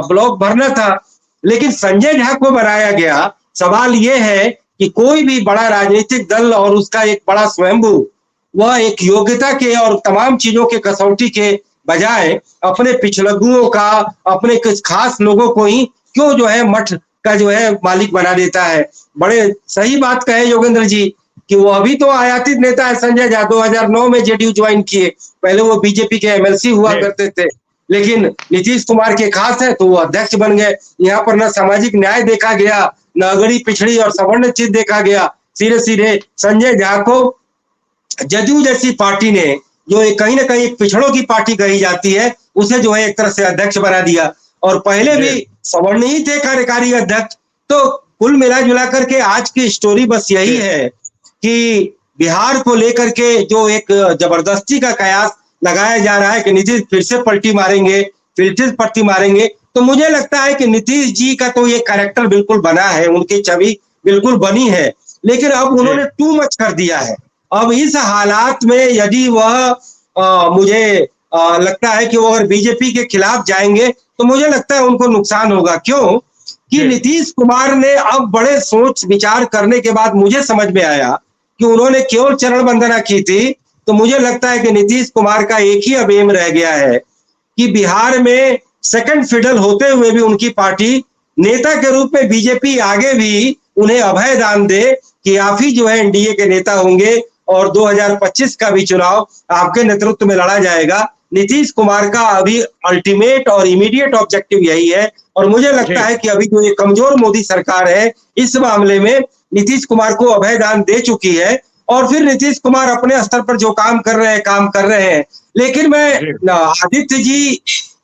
ब्लॉक भरना था, लेकिन संजय झा को बनाया गया। सवाल ये है कि कोई भी बड़ा राजनीतिक दल और उसका एक बड़ा स्वयंभू, वह एक योग्यता के और तमाम चीजों के कसौटी के बजाय अपने पिछलग्गुओं का, अपने कुछ खास लोगों को ही क्यों जो है मठ का जो है मालिक बना देता है। बड़े सही बात कहे योगेंद्र जी कि वो अभी तो आयातित नेता है संजय झा, 2009 में जेडीयू ज्वाइन किए, पहले वो बीजेपी के एमएलसी हुआ करते थे, लेकिन नीतीश कुमार के खास है तो वो अध्यक्ष बन गए। यहाँ पर न सामाजिक न्याय देखा गया, न अगड़ी पिछड़ी और सवर्ण चित देखा गया। सीधे सीधे संजय झा को जदयू जैसी पार्टी ने, जो कहीं ना कहीं पिछड़ों की पार्टी कही जाती है, उसे जो है एक तरह से अध्यक्ष बना दिया। और पहले भी सवर्ण ही थे कार्यकारी अध्यक्ष। तो कुल मिला जुला करके आज की स्टोरी बस यही है कि बिहार को लेकर के जो एक जबरदस्ती का कयास लगाया जा रहा है कि नीतीश फिर से पलटी मारेंगे, तो मुझे लगता है कि नीतीश जी का तो ये कैरेक्टर बिल्कुल बना है, उनकी छवि बिल्कुल बनी है, लेकिन अब उन्होंने टू मच कर दिया है। अब इस हालात में यदि वह मुझे लगता है कि वो अगर बीजेपी के खिलाफ जाएंगे तो मुझे लगता है उनको नुकसान होगा। क्यों कि नीतीश कुमार ने अब बड़े सोच विचार करने के बाद मुझे समझ में आया कि उन्होंने केवल चरण वंदना की थी। तो मुझे लगता है कि नीतीश कुमार का एक ही अब एम रह गया है कि बिहार में सेकंड फिडल होते हुए भी उनकी पार्टी नेता के रूप में बीजेपी आगे भी उन्हें अभय दान दे कि आप ही जो है एनडीए के नेता होंगे और 2025 का भी चुनाव आपके नेतृत्व में लड़ा जाएगा। नीतीश कुमार का अभी अल्टीमेट और इमीडिएट ऑब्जेक्टिव यही है और मुझे लगता है कि अभी जो ये कमजोर मोदी सरकार है इस मामले में नीतीश कुमार को अभय दान दे चुकी है और फिर नीतीश कुमार अपने स्तर पर जो काम कर रहे हैं। लेकिन मैं आदित्य जी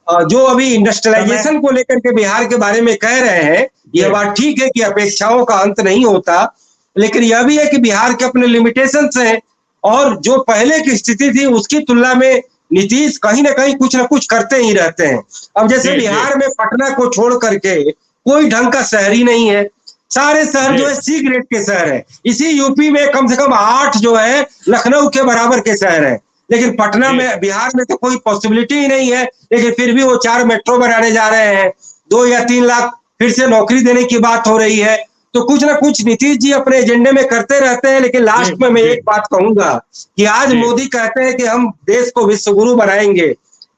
जो अभी इंडस्ट्रियलाइजेशन को लेकर के बिहार के बारे में कह रहे हैं, यह बात ठीक है कि अपेक्षाओं का अंत नहीं होता, लेकिन यह भी है कि बिहार के अपने लिमिटेशंस हैं और जो पहले की स्थिति थी उसकी तुलना में नीतीश कहीं ना कहीं कुछ ना कुछ करते ही रहते हैं। अब जैसे बिहार में पटना को छोड़ करके कोई ढंग का शहर ही नहीं है, सारे शहर जो है सी ग्रेड के शहर है। इसी यूपी में कम से कम 8 जो है लखनऊ के बराबर के शहर है, लेकिन पटना में बिहार में तो कोई पॉसिबिलिटी ही नहीं है। लेकिन फिर भी वो 4 मेट्रो बनाने जा रहे हैं, 2 या 3 लाख फिर से नौकरी देने की बात हो रही है। तो कुछ ना कुछ नीतीश जी अपने एजेंडे में करते रहते हैं। लेकिन लास्ट में मैं एक बात कहूंगा कि आज मोदी कहते हैं कि हम देश को विश्व गुरु बनाएंगे,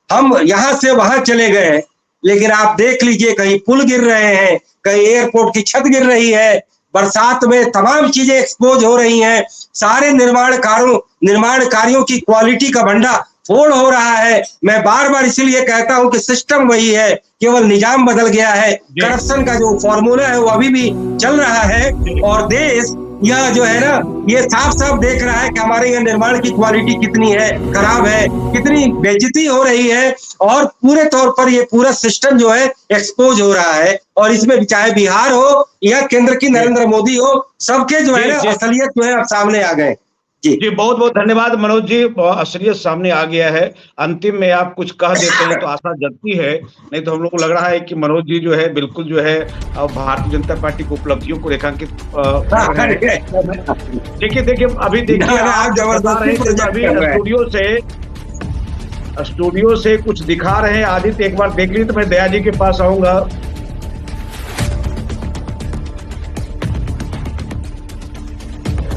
हम यहां से वहां चले गए, लेकिन आप देख लीजिए कहीं पुल गिर रहे हैं, कहीं एयरपोर्ट की छत गिर रही है, बरसात में तमाम चीजें एक्सपोज हो रही हैं, सारे निर्माण कार्यों की क्वालिटी का भंडा फोड़ हो रहा है। मैं बार बार इसीलिए कहता हूं कि सिस्टम वही है, केवल निजाम बदल गया है। करप्शन का जो फॉर्मूला है वो अभी भी चल रहा है और देश यह जो है ना ये साफ साफ देख रहा है कि हमारे यहाँ निर्माण की क्वालिटी कितनी है खराब है, कितनी बेइज्जती हो रही है और पूरे तौर पर ये पूरा सिस्टम जो है एक्सपोज हो रहा है। और इसमें चाहे बिहार हो या केंद्र की नरेंद्र मोदी हो, सबके जो है ना असलियत जो है अब सामने आ गए। जी बहुत बहुत धन्यवाद मनोज जी, असलियत सामने आ गया है। अंतिम में आप कुछ कह देते हैं तो आशा जगती है, नहीं तो हम लोग को लग रहा है कि मनोज जी जो है बिल्कुल जो है भारतीय जनता पार्टी की उपलब्धियों को रेखांकित देखिए अभी देखिए अभी स्टूडियो से कुछ दिखा रहे हैं। आदित्य एक बार देख ली तो मैं दया जी के पास आऊंगा।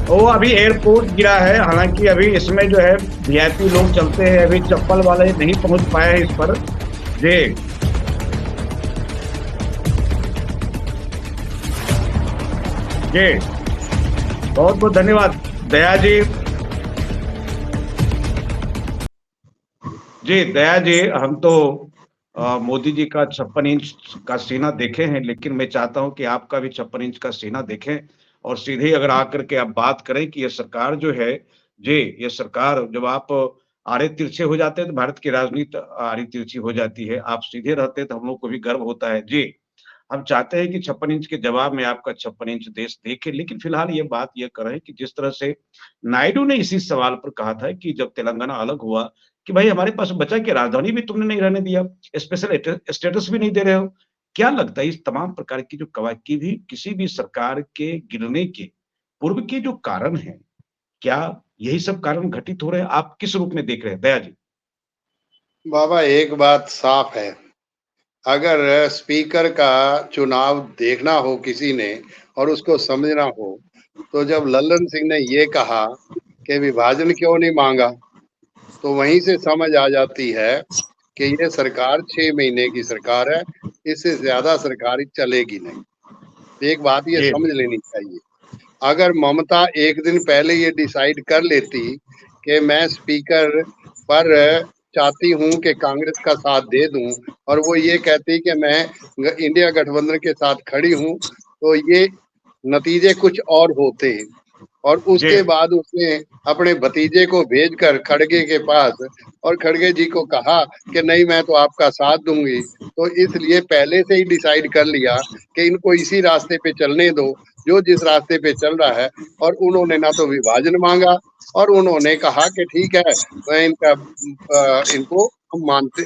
वो अभी एयरपोर्ट गिरा है, हालांकि अभी इसमें जो है वीआईपी लोग चलते हैं, अभी चप्पल वाले नहीं पहुंच पाए हैं इस पर। जी जी बहुत बहुत धन्यवाद दया जी। जी दया जी, हम तो मोदी जी का 56 इंच का सीना देखे हैं, लेकिन मैं चाहता हूं कि आपका भी 56 इंच का सीना देखें और सीधे अगर आकर के आप बात करें कि ये सरकार जो है जी, ये सरकार जब आप आड़े तिरछे हो जाते हैं तो भारत की राजनीति आड़ी तिरछी हो जाती है। आप सीधे रहते हैं तो हम लोग को भी गर्व होता है। जी हम चाहते हैं कि 56 इंच के जवाब में आपका 56 इंच देश देखे। लेकिन फिलहाल ये बात ये करें कि जिस तरह से नायडू ने इसी सवाल पर कहा था कि जब तेलंगाना अलग हुआ कि भाई हमारे पास बचा कि राजधानी भी तुमने नहीं रहने दिया, स्पेशल स्टेटस भी नहीं दे रहे हो। क्या लगता है इस तमाम प्रकार की जो कवायद भी किसी भी सरकार के गिरने के पूर्व के जो कारण हैं, क्या यही सब कारण घटित हो रहे हैं? आप किस रूप में देख रहे हैं दया जी? बाबा एक बात साफ है, अगर स्पीकर का चुनाव देखना हो किसी ने और उसको समझना हो, तो जब लल्लन सिंह ने ये कहा कि विभाजन क्यों नहीं मांगा, तो वहीं से समझ आ जाती है कि ये सरकार 6 महीने की सरकार है, इससे ज्यादा सरकार चलेगी नहीं। एक बात ये समझ लेनी चाहिए, अगर ममता एक दिन पहले ये डिसाइड कर लेती कि मैं स्पीकर पर चाहती हूं कि कांग्रेस का साथ दे दूं और वो ये कहती कि मैं इंडिया गठबंधन के साथ खड़ी हूं, तो ये नतीजे कुछ और होते। और उसके बाद उसने अपने भतीजे को भेजकर खड़गे के पास और खड़गे जी को कहा कि नहीं मैं तो आपका साथ दूंगी। तो इसलिए पहले से ही डिसाइड कर लिया कि इनको इसी रास्ते पे चलने दो जो जिस रास्ते पे चल रहा है। और उन्होंने ना तो विभाजन मांगा और उन्होंने कहा कि ठीक है मैं इनको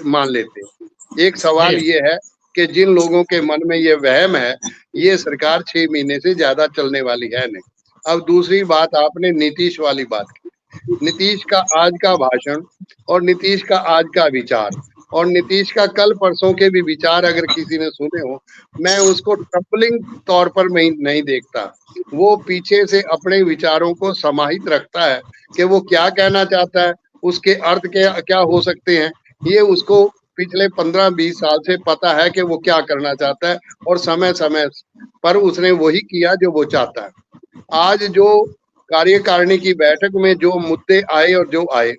मान लेते। एक सवाल ये है कि जिन लोगों के मन में ये वहम है, ये सरकार 6 महीने से ज्यादा चलने वाली है नहीं। अब दूसरी बात, आपने नीतीश वाली बात की। नीतीश का आज का भाषण और नीतीश का आज का विचार और नीतीश का कल परसों के भी विचार अगर किसी ने सुने हो, मैं उसको ट्रम्पलिंग तौर पर नहीं देखता। वो पीछे से अपने विचारों को समाहित रखता है कि वो क्या कहना चाहता है, उसके अर्थ क्या हो सकते हैं, ये उसको पिछले 15-20 साल से पता है कि वो क्या करना चाहता है और समय समय पर उसने वही किया जो वो चाहता है। आज जो कार्यकारिणी की बैठक में जो मुद्दे आए और जो आए,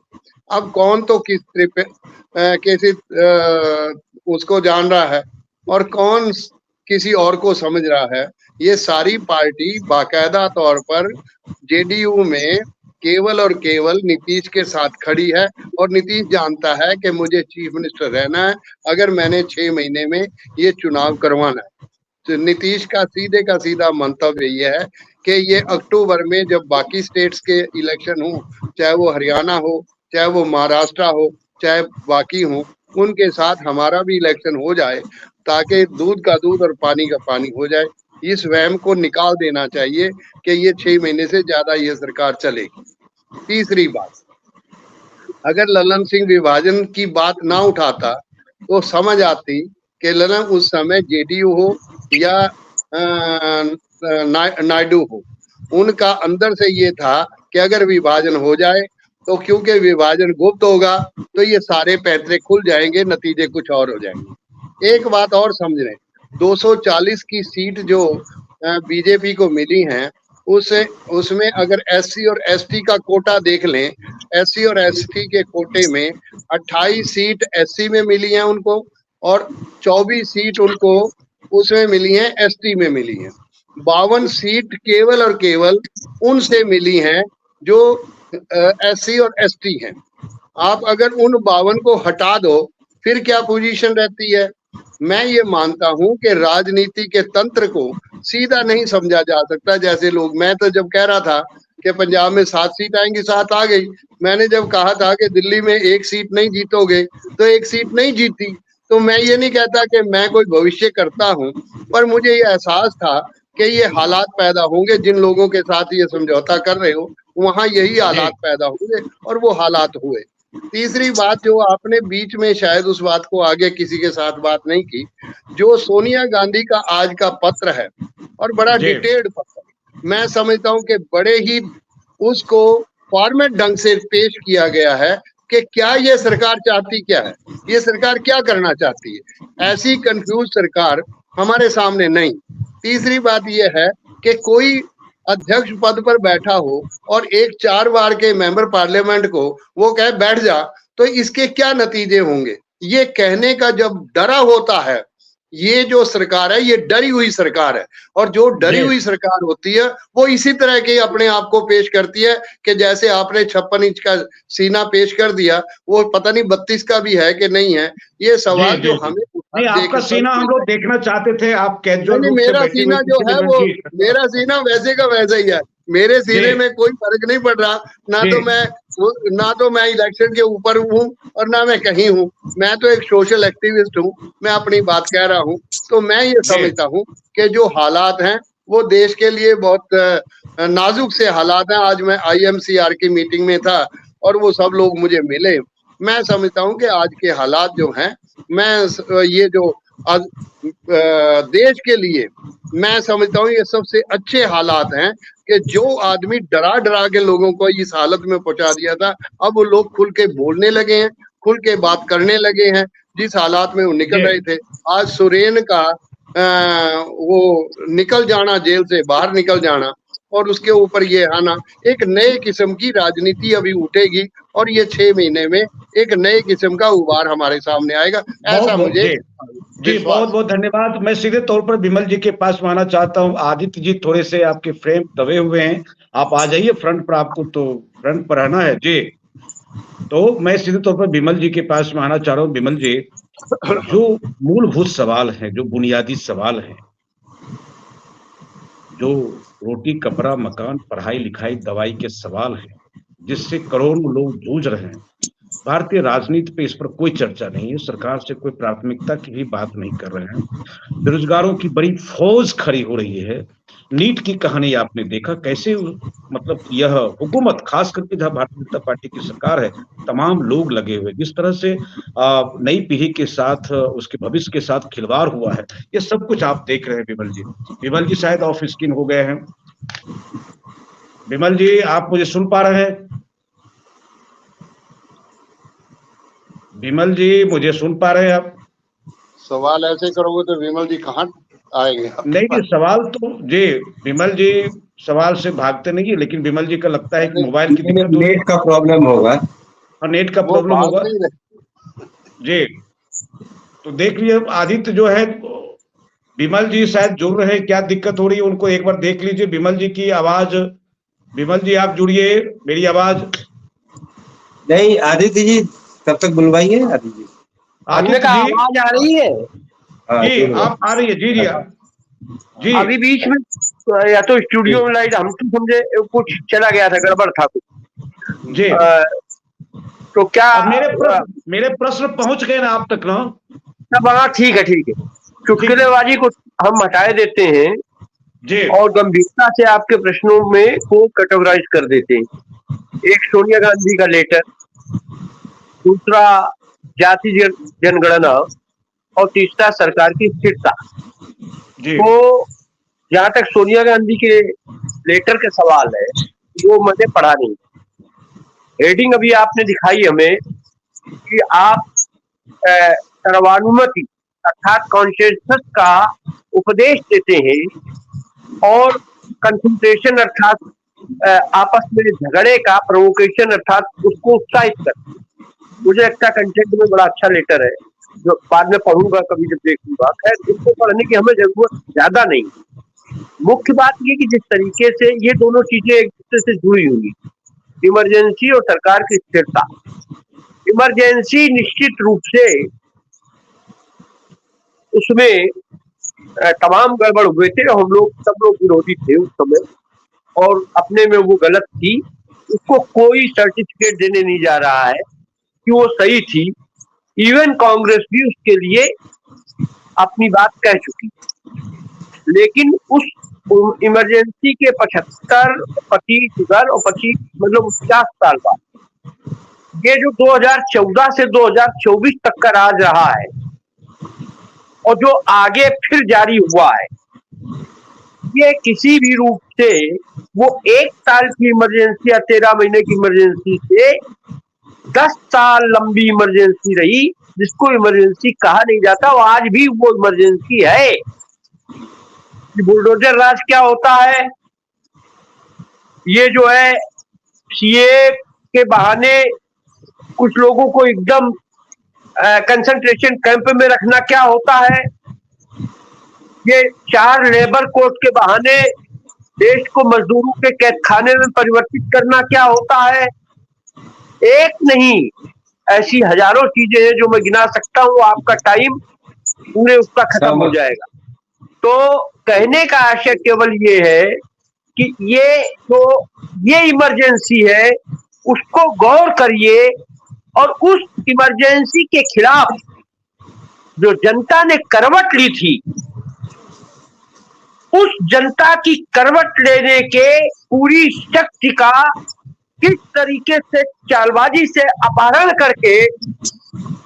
अब कौन तो किसी उसको जान रहा है और कौन किसी और को समझ रहा है। ये सारी पार्टी बाकायदा तौर पर जेडीयू में केवल और केवल नीतीश के साथ खड़ी है और नीतीश जानता है कि मुझे चीफ मिनिस्टर रहना है अगर मैंने 6 महीने में ये चुनाव करवाना है। तो नीतीश का सीधा मंतव्य ये है कि ये अक्टूबर में जब बाकी स्टेट्स के इलेक्शन हो, चाहे वो हरियाणा हो, चाहे वो महाराष्ट्र हो, चाहे बाकी हो, उनके साथ हमारा भी इलेक्शन हो जाए ताकि दूध का दूध और पानी का पानी हो जाए। इस वहम को निकाल देना चाहिए कि ये 6 महीने से ज्यादा ये सरकार चलेगी। तीसरी बात, अगर ललन सिंह विभाजन की बात ना उठाता तो समझ आती कि ललन उस समय जेडीयू हो या नायडू हो, उनका अंदर से ये था कि अगर विभाजन हो जाए तो क्योंकि विभाजन गुप्त होगा तो ये सारे पैंतरे खुल जाएंगे, नतीजे कुछ और हो जाएंगे। एक बात और समझ लें, 240 की सीट जो बीजेपी को मिली हैं उसमें अगर एससी और एसटी का कोटा देख लें, एससी और एसटी के कोटे में 28 सीट एससी में मिली हैं उनको और 24 सीट उनको उसमें मिली हैं एसटी में मिली हैं। 52 सीट केवल और केवल उनसे मिली हैं जो एससी और एसटी हैं। आप अगर उन 52 को हटा दो फिर क्या पोजीशन रहती है? मैं ये मानता हूं कि राजनीति के तंत्र को सीधा नहीं समझा जा सकता जैसे लोग। मैं तो जब कह रहा था कि पंजाब में 7 सीट आएंगी, 7 आ गई। मैंने जब कहा था कि दिल्ली में 1 सीट नहीं जीतोगे तो 1 सीट नहीं जीती। तो मैं ये नहीं कहता कि मैं कोई भविष्य करता हूं, पर मुझे ये एहसास था कि ये हालात पैदा होंगे, जिन लोगों के साथ ये समझौता कर रहे हो वहां यही हालात पैदा होंगे और वो हालात हुए। तीसरी बात जो आपने बीच में शायद उस बात को आगे किसी के साथ बात नहीं की, जो सोनिया गांधी का आज का पत्र है और बड़ा डिटेल्ड पत्र, मैं समझता हूं कि बड़े ही उसको फॉर्मेट ढंग से पेश किया गया है कि क्या ये सरकार चाहती क्या है, ये सरकार क्या करना चाहती है। ऐसी कंफ्यूज सरकार हमारे सामने नहीं। तीसरी बात यह है कि कोई अध्यक्ष पद पर बैठा हो और एक 4 बार के मेंबर पार्लियामेंट को वो कहे बैठ जा, तो इसके क्या नतीजे होंगे? ये कहने का जब डरा होता है, ये जो सरकार है ये डरी हुई सरकार है और जो डरी हुई सरकार होती है वो इसी तरह के अपने आप को पेश करती है कि जैसे आपने 56 इंच का सीना पेश कर दिया, वो पता नहीं 32 का भी है कि नहीं है। ये सवाल जो हमें आपका सीना हम लोग देखना चाहते थे, आप कैजुअल मेरा सीना जो है वो मेरा सीना वैसे का वैसा ही है। मेरे सीने में कोई फर्क नहीं पड़ रहा, ना तो मैं इलेक्शन के ऊपर हूँ और ना मैं कहीं हूँ। मैं तो एक सोशल एक्टिविस्ट हूँ, मैं अपनी बात कह रहा हूँ। तो मैं ये समझता हूँ कि जो हालात हैं वो देश के लिए बहुत नाजुक से हालात हैं। आज मैं IMCR की मीटिंग में था और वो सब लोग मुझे मिले। मैं समझता हूँ कि आज के हालात जो हैं, मैं ये जो देश के लिए मैं समझता हूँ ये सबसे अच्छे हालात हैं कि जो आदमी डरा डरा के लोगों को इस हालत में पहुंचा दिया था, अब वो लोग खुल के बोलने लगे हैं, खुल के बात करने लगे हैं जिस हालात में वो निकल रहे थे। आज सुरेन का वो निकल जाना, जेल से बाहर निकल जाना और उसके ऊपर ये आना, एक नए किस्म की राजनीति अभी उठेगी और ये 6 महीने में एक नए किस्म का उबार हमारे सामने आएगा, ऐसा मुझे जी। बहुत बहुत धन्यवाद। मैं सीधे तौर पर विमल जी के पास आना चाहता हूँ। आदित्य जी थोड़े से आपके फ्रेम दबे हुए हैं, आप आ जाइए फ्रंट पर, आपको तो फ्रंट पर रहना है जी। तो मैं सीधे तौर पर विमल जी के पास आना चाह रहा हूँ। विमल जी, जो मूलभूत सवाल है, जो बुनियादी सवाल है, जो रोटी कपड़ा मकान पढ़ाई लिखाई दवाई के सवाल हैं, जिससे करोड़ों लोग जूझ रहे हैं, भारतीय राजनीति पे इस पर कोई चर्चा नहीं है। सरकार से कोई प्राथमिकता की भी बात नहीं कर रहे हैं। बेरोजगारों की बड़ी फौज खड़ी हो रही है। नीट की कहानी आपने देखा कैसे, मतलब यह हुकूमत, खास करके जहां भारतीय जनता पार्टी की सरकार है, तमाम लोग लगे हुए, जिस तरह से नई पीढ़ी के साथ, उसके भविष्य के साथ खिलवाड़ हुआ है, ये सब कुछ आप देख रहे हैं। विमल जी, विमल जी शायद ऑफ स्क्रीन हो गए हैं। विमल जी, आप मुझे सुन पा रहे हैं? विमल जी मुझे सुन पा रहे हैं आप? सवाल ऐसे करोगे तो विमल जी कहाँ आएंगे आपके नहीं पास? सवाल तो जी, विमल जी सवाल से भागते नहीं है, लेकिन विमल जी का लगता है कि मोबाइल की दिक्कत हो रही नेट का प्रॉब्लम होगा। है और नेट का वो प्रॉब्लम भाग होगा नहीं रहे। जी। तो देख लिए आदित्य जो है, विमल जी शायद जुड़ रहे हैं, क्या दिक्कत हो रही है उनको एक बार देख लीजिए विमल जी की आवाज। विमल जी आप जुड़िए, मेरी आवाज। नहीं आदित्य जी, तब तक बुलवाइए आदित्य जी। हमने आदित्य कहा जी आवाज आ रही है। हाँ, जी जुड़ गए। आप आ रही है जी जी जी अभी बीच में या तो स्टूडियो में लाइट, हम तो समझे कुछ चला गया था, गड़बड़ था कुछ। जी। तो क्या अब मेरे प्रश्न पहुंच गए ना आप तक ना? सब? हाँ ठीक है ठीक है। चुटकुलेबाजी को हम हटाए देते हैं जी और गंभीरता से आपके प्रश्नों में को कैटेगराइज कर देते हैं। एक सोनिया गांधी का लेटर, दूसरा जाति जनगणना, और तीसरा सरकार की स्थिरता। जी तो जहां तक सोनिया गांधी के लेटर के सवाल है, वो मैंने पढ़ा नहीं। हेडिंग अभी आपने दिखाई हमें कि आप सर्वानुमति अर्थात कॉन्सेंसस का उपदेश देते हैं और कंसंट्रेशन अर्थात आपस में झगड़े का प्रोवोकेशन अर्थात उसको उत्साहित करते हैं। मुझे लगता है कंटेंट में बड़ा अच्छा लेटर है, जो बाद में पढ़ूंगा कभी जब देखूंगा। खैर इसको पढ़ने की हमें जरूरत ज्यादा नहीं। मुख्य बात ये कि जिस तरीके से ये दोनों चीजें एक दूसरे से जुड़ी हुई, इमरजेंसी और सरकार की स्थिरता। इमरजेंसी निश्चित रूप से उसमें तमाम गड़बड़ हुए थे, हम लोग सब लोग विरोधी थे उस समय, और अपने में वो गलत थी। उसको कोई सर्टिफिकेट देने नहीं जा रहा है कि वो सही थी। इवन कांग्रेस भी उसके लिए अपनी बात कह चुकी। लेकिन उस इमरजेंसी के 75, 25 इधर और 25 मतलब 50 साल बाद ये जो 2014 से 2024 तक का राज रहा है और जो आगे फिर जारी हुआ है, ये किसी भी रूप से वो 1 साल की इमरजेंसी या 13 महीने की इमरजेंसी से 10 साल लंबी इमरजेंसी रही, जिसको इमरजेंसी कहा नहीं जाता। वो आज भी वो इमरजेंसी है। बुलडोजर राज क्या होता है? ये जो है सीए के बहाने कुछ लोगों को एकदम कंसंट्रेशन कैंप में रखना क्या होता है? ये 4 लेबर कोड के बहाने देश को मजदूरों के कैदखाने में परिवर्तित करना क्या होता है? एक नहीं, ऐसी हजारों चीजें हैं जो मैं गिना सकता हूँ, आपका टाइम पूरे उसका खत्म हो जाएगा। तो कहने का आशय केवल ये है कि ये इमरजेंसी है, उसको गौर करिए और उस इमरजेंसी के खिलाफ जो जनता ने करवट ली थी, उस जनता की करवट लेने के पूरी शक्ति का किस तरीके से चालबाजी से अपहरण करके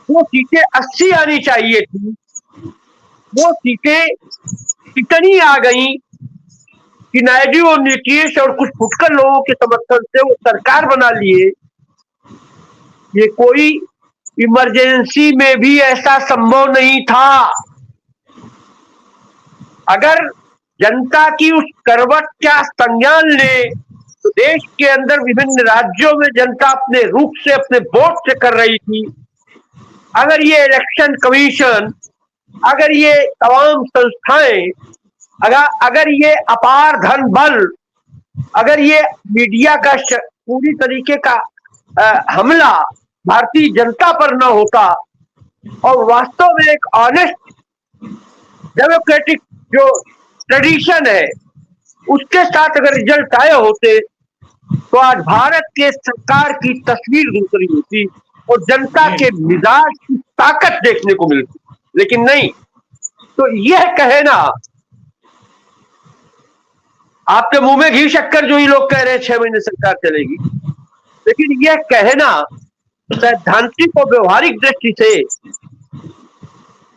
वो सीटें 80 आनी चाहिए थी, वो सीटें इतनी आ गई कि नायडू और नीतीश और कुछ फुटकर लोगों के समर्थन से वो सरकार बना लिए। ये कोई इमरजेंसी में भी ऐसा संभव नहीं था। अगर जनता की उस करवट का संज्ञान ले तो देश के अंदर विभिन्न राज्यों में जनता अपने रुख से, अपने वोट से कर रही थी। अगर ये इलेक्शन कमीशन, अगर ये तमाम संस्थाएं, अगर ये अपार धन बल, अगर ये मीडिया का पूरी तरीके का हमला भारतीय जनता पर न होता और वास्तव में एक ऑनेस्ट डेमोक्रेटिक जो ट्रेडिशन है उसके साथ अगर रिजल्ट आए होते तो आज भारत के सरकार की तस्वीर दूसरी होती और जनता के मिजाज की ताकत देखने को मिलती। लेकिन नहीं। तो यह कहे ना, आपके मुंह में घी शक्कर जो ये लोग कह रहे हैं 6 महीने सरकार चलेगी, लेकिन यह कहना सैद्धांतिक और व्यवहारिक दृष्टि से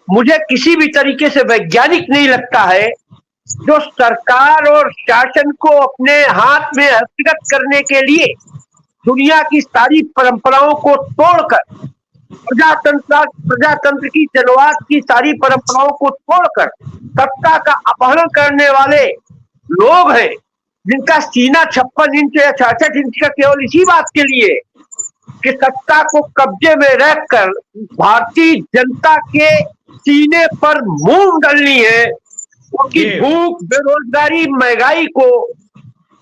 मुझे किसी भी तरीके से वैज्ञानिक नहीं लगता है। जो सरकार और शासन को अपने हाथ में हस्तगत करने के लिए दुनिया की सारी परंपराओं को तोड़कर प्रजातंत्र की जनवाद की सारी परंपराओं को छोड़कर सत्ता का अपहरण करने वाले लोग हैं, जिनका सीना 56 इंच या 66 इंच का केवल इसी बात के लिए कि सत्ता को कब्जे में रखकर भारतीय जनता के सीने पर मूंग डालनी है, उनकी भूख, बेरोजगारी, महंगाई को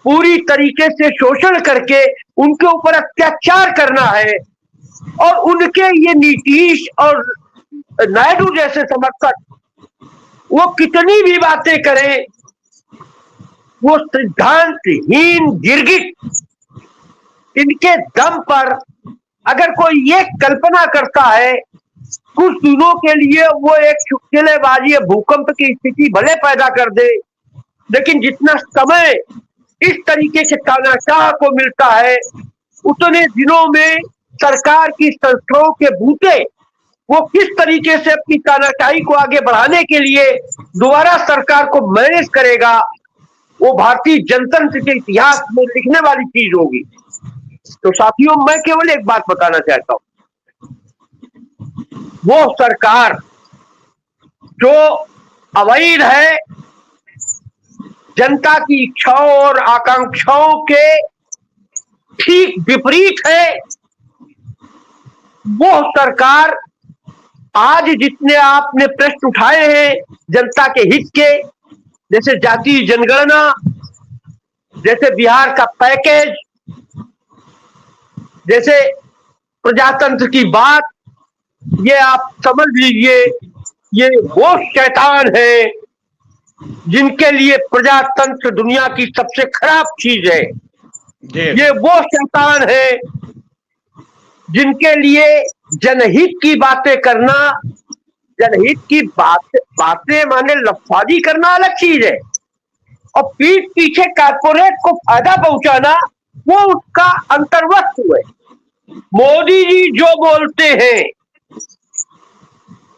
पूरी तरीके से शोषण करके उनके ऊपर अत्याचार करना है। और उनके ये नीतीश और नायडू जैसे समर्थक वो कितनी भी बातें करें, वो सिद्धांतहीन गिरगिट, इनके दम पर अगर कोई ये कल्पना करता है कुछ दिनों के लिए वो एक चुटकुलेबाजी, भूकंप की स्थिति भले पैदा कर दे, लेकिन जितना समय इस तरीके से तानाशाह को मिलता है उतने दिनों में सरकार की संस्थाओं के बूते वो किस तरीके से अपनी तानाशाही को आगे बढ़ाने के लिए दोबारा सरकार को मैनेज करेगा, वो भारतीय जनतंत्र के इतिहास में लिखने वाली चीज होगी। तो साथियों, मैं केवल एक बात बताना चाहता हूं, वो सरकार जो अवैध है, जनता की इच्छाओं और आकांक्षाओं के ठीक विपरीत है, वो सरकार आज जितने आपने प्रश्न उठाए हैं जनता के हित के, जैसे जातीय जनगणना, जैसे बिहार का पैकेज, जैसे प्रजातंत्र की बात, ये आप समझ लीजिए ये वो शैतान है जिनके लिए प्रजातंत्र दुनिया की सबसे खराब चीज है। ये वो शैतान है जिनके लिए जनहित की बातें करना, जनहित की बातें माने लफाजी करना अलग चीज है, और पीठ पीछे कारपोरेट को फायदा पहुंचाना वो उसका अंतर्वस्तु है। मोदी जी जो बोलते हैं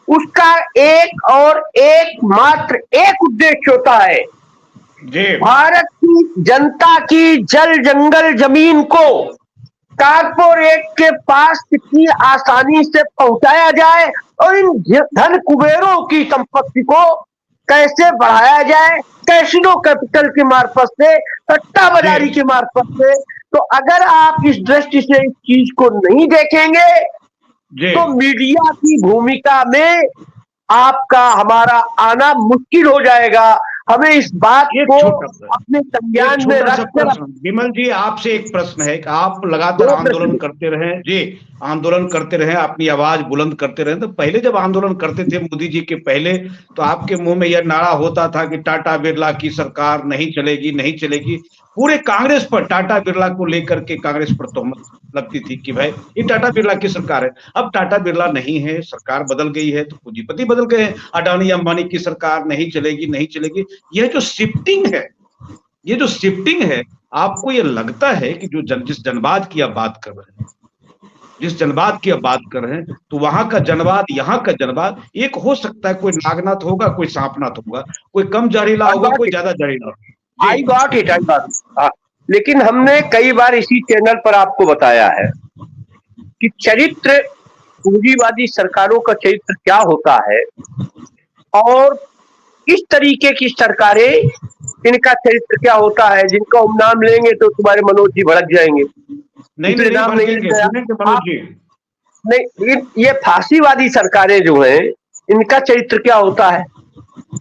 उसका एक और एक मात्र एक उद्देश्य होता है, भारत की जनता की जल जंगल जमीन को कारपोरेट के पास कितनी आसानी से पहुंचाया जाए और इन धन कुबेरों की संपत्ति को कैसे बढ़ाया जाए, कैसिनो कैपिटल के मार्फत से, सट्टा बाजारी के मार्फत से। तो अगर आप इस दृष्टि से इस चीज को नहीं देखेंगे तो मीडिया की भूमिका में आपका हमारा आना मुश्किल हो जाएगा। हमें इस बात को अपने संज्ञान में रखकर। विमल जी, आपसे एक प्रश्न है कि आप लगातार आंदोलन करते रहे जी, आंदोलन करते रहे, अपनी आवाज बुलंद करते रहे। तो पहले जब आंदोलन करते थे मोदी जी के पहले, तो आपके मुंह में यह नारा होता था कि टाटा बिरला की सरकार नहीं चलेगी, नहीं चलेगी। पूरे कांग्रेस पर टाटा बिरला को लेकर के कांग्रेस पर तोहमत लगती थी कि भाई ये टाटा बिरला की सरकार है। अब टाटा बिरला नहीं है, सरकार बदल गई है, तो पूंजीपति बदल गए हैं। अडानी अंबानी की सरकार नहीं चलेगी, नहीं चलेगी। यह जो शिफ्टिंग है, ये जो शिफ्टिंग है, आपको ये लगता है कि जो जिस जनवाद की आप बात कर रहे हैं, जिस जनवाद की आप बात कर रहे हैं, तो वहां का जनवाद, यहाँ का जनवाद एक हो सकता है। कोई नागनाथ होगा, कोई सांपनाथ होगा, कोई कम जहरीला होगा, कोई ज्यादा जहरीला होगा। I got it. लेकिन हमने कई बार इसी चैनल पर आपको बताया है कि चरित्र, पूंजीवादी सरकारों का चरित्र क्या होता है, और इस तरीके की सरकारें, इनका चरित्र क्या होता है, जिनका हम नाम लेंगे तो तुम्हारे मनोज जी भड़क जाएंगे। नहीं, नाम नहीं, ये फांसीवादी सरकारें जो हैं, इनका चरित्र क्या होता है।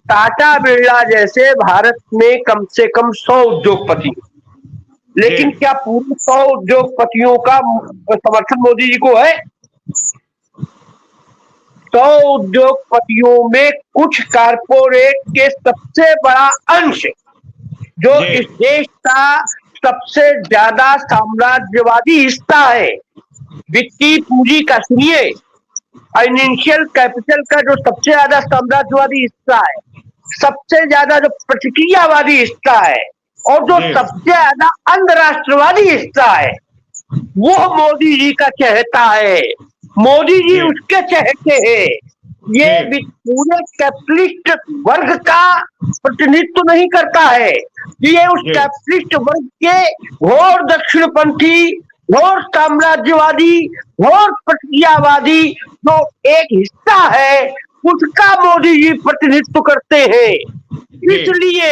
टाटा बिरला जैसे भारत में कम से कम 100 उद्योगपति, लेकिन क्या पूरे 100 उद्योगपतियों का समर्थन मोदी जी को है? 100 उद्योगपतियों में कुछ कारपोरेट के सबसे बड़ा अंश, जो इस देश का सबसे ज्यादा साम्राज्यवादी हिस्सा है, वित्तीय पूंजी का, सुनिए, फाइनेंशियल कैपिटल का जो सबसे ज्यादा साम्राज्यवादी हिस्सा है, सबसे ज्यादा जो प्रतिक्रियावादी हिस्सा है, और जो सबसे ज्यादा अंधराष्ट्रवादी हिस्सा है, वो मोदी जी का चहेता है। मोदी जी उसके चहेते हैं। ये पूरे कैपिटलिस्ट वर्ग का प्रतिनिधित्व नहीं करता है, ये उस कैपिटलिस्ट वर्ग के घोर दक्षिणपंथी घोर साम्राज्यवादी, घोर प्रक्रियावादी जो एक हिस्सा है, उसका मोदी जी प्रतिनिधित्व करते हैं। इसलिए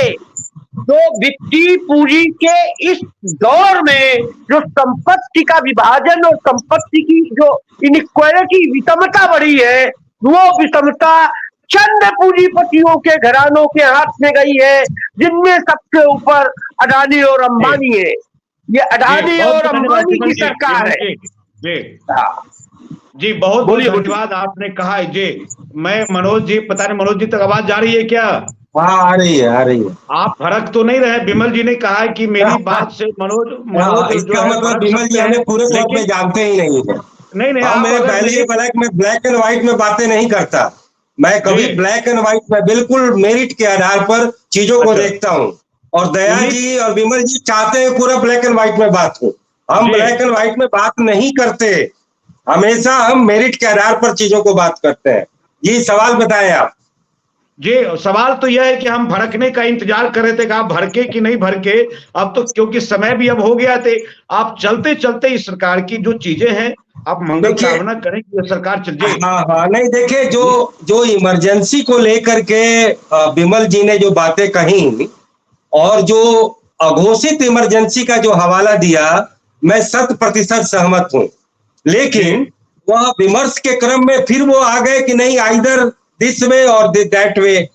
जो वित्तीय पूंजी के इस दौर में जो संपत्ति का विभाजन और संपत्ति की जो इनइक्वालिटी, विषमता बढ़ी है, वो विषमता चंद पूंजीपतियों के घरानों के हाथ में गई है, जिनमें सबसे ऊपर अडानी और अंबानी है। ये अडानी और अंबानी की सरकार है। जी बहुत बहुत धन्यवाद आपने कहा। जी मैं मनोज जी, पता नहीं मनोज जी तक आवाज जा रही है क्या? हाँ आ रही है, आ रही है। आप भड़क तो नहीं रहे? विमल जी ने कहा है कि मेरी बात से मनोज इसका मतलब विमल जी हमें पूरे तौर पे जानते ही नहीं है। नहीं हाँ, मैंने पहले ही बोला कि मैं ब्लैक एंड व्हाइट में बातें नहीं करता। मैं कभी ब्लैक एंड व्हाइट में बिल्कुल मेरिट के आधार पर चीजों को देखता हूँ। और दया जी और विमल जी चाहते हैं पूरा ब्लैक एंड व्हाइट में बात हो। हम ब्लैक एंड व्हाइट में बात नहीं करते, हमेशा हम मेरिट के आधार पर चीजों को बात करते हैं। ये सवाल बताएं आप। जी सवाल तो यह है कि हम भड़कने का इंतजार कर रहे थे कि आप भड़के कि नहीं भड़के। अब तो क्योंकि समय भी अब हो गया थे, आप चलते चलते इस सरकार की जो चीजें हैं आप मंगल कामना करें कि ये सरकार चल जाए। हाँ नहीं, देखिए जो इमरजेंसी को लेकर के विमल जी ने जो बातें कही और जो अघोषित इमरजेंसी का जो हवाला दिया, मैं 100% सहमत हूं। लेकिन वह विमर्श के क्रम में फिर वो आ गए कि नहीं आइदर दिस वे और दैट वे।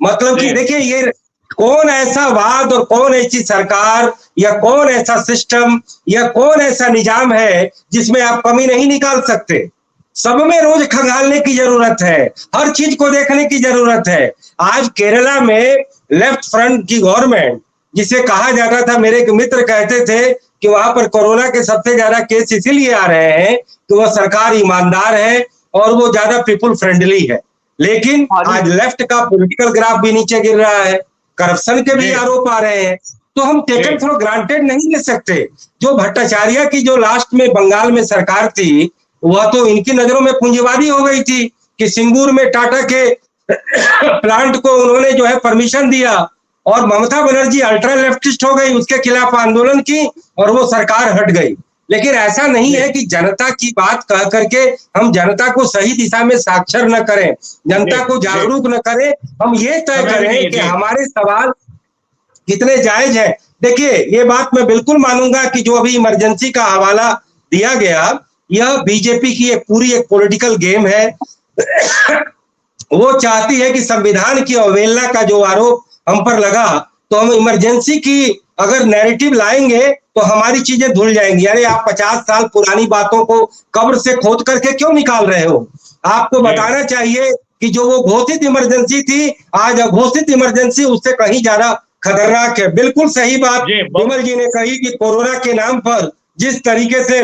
मतलब कि देखिए ये कौन ऐसा वाद और कौन ऐसी सरकार या कौन ऐसा सिस्टम या कौन ऐसा निजाम है जिसमें आप कमी नहीं निकाल सकते। सब में रोज खंगालने की जरूरत है, हर चीज को देखने की जरूरत है। आज केरला में लेफ्ट फ्रंट की गवर्नमेंट, जिसे कहा जाता था, मेरे एक मित्र कहते थे कि वहां पर कोरोना के सबसे ज्यादा केस इसीलिए आ रहे हैं कि वह सरकार ईमानदार है और वो ज्यादा पीपुल फ्रेंडली है। लेकिन आज लेफ्ट का पॉलिटिकल ग्राफ भी नीचे गिर रहा है, करप्शन के भी आरोप आ रहे हैं। तो हम टेकन फॉर ग्रांटेड नहीं ले सकते। जो भट्टाचार्य की जो लास्ट में बंगाल में सरकार थी, वह तो इनकी नजरों में पूंजीवादी हो गई थी कि सिंगूर में टाटा के प्लांट को उन्होंने जो है परमिशन दिया और ममता बनर्जी अल्ट्रा लेफ्टिस्ट हो गई, उसके खिलाफ आंदोलन की और वो सरकार हट गई। लेकिन ऐसा नहीं है कि जनता की बात कह करके हम जनता को सही दिशा में साक्षर न करें, जनता को जागरूक न करें। हम ये तय करें कि हमारे सवाल कितने जायज है। देखिए ये बात मैं बिल्कुल मानूंगा कि जो अभी इमरजेंसी का हवाला दिया गया, यह बीजेपी की एक पूरी एक पॉलिटिकल गेम है। वो चाहती है कि संविधान की अवहेलना का जो आरोप हम पर लगा, तो हम इमरजेंसी की अगर नैरेटिव लाएंगे तो हमारी चीजें धुल जाएंगी। अरे आप 50 साल पुरानी बातों को कब्र से खोद करके क्यों निकाल रहे हो? आपको बताना चाहिए कि जो वो घोषित इमरजेंसी थी, आज अघोषित इमरजेंसी उससे कहीं ज्यादा खतरनाक है। बिल्कुल सही बात विमल जी ने कही कि कोरोना के नाम पर जिस तरीके से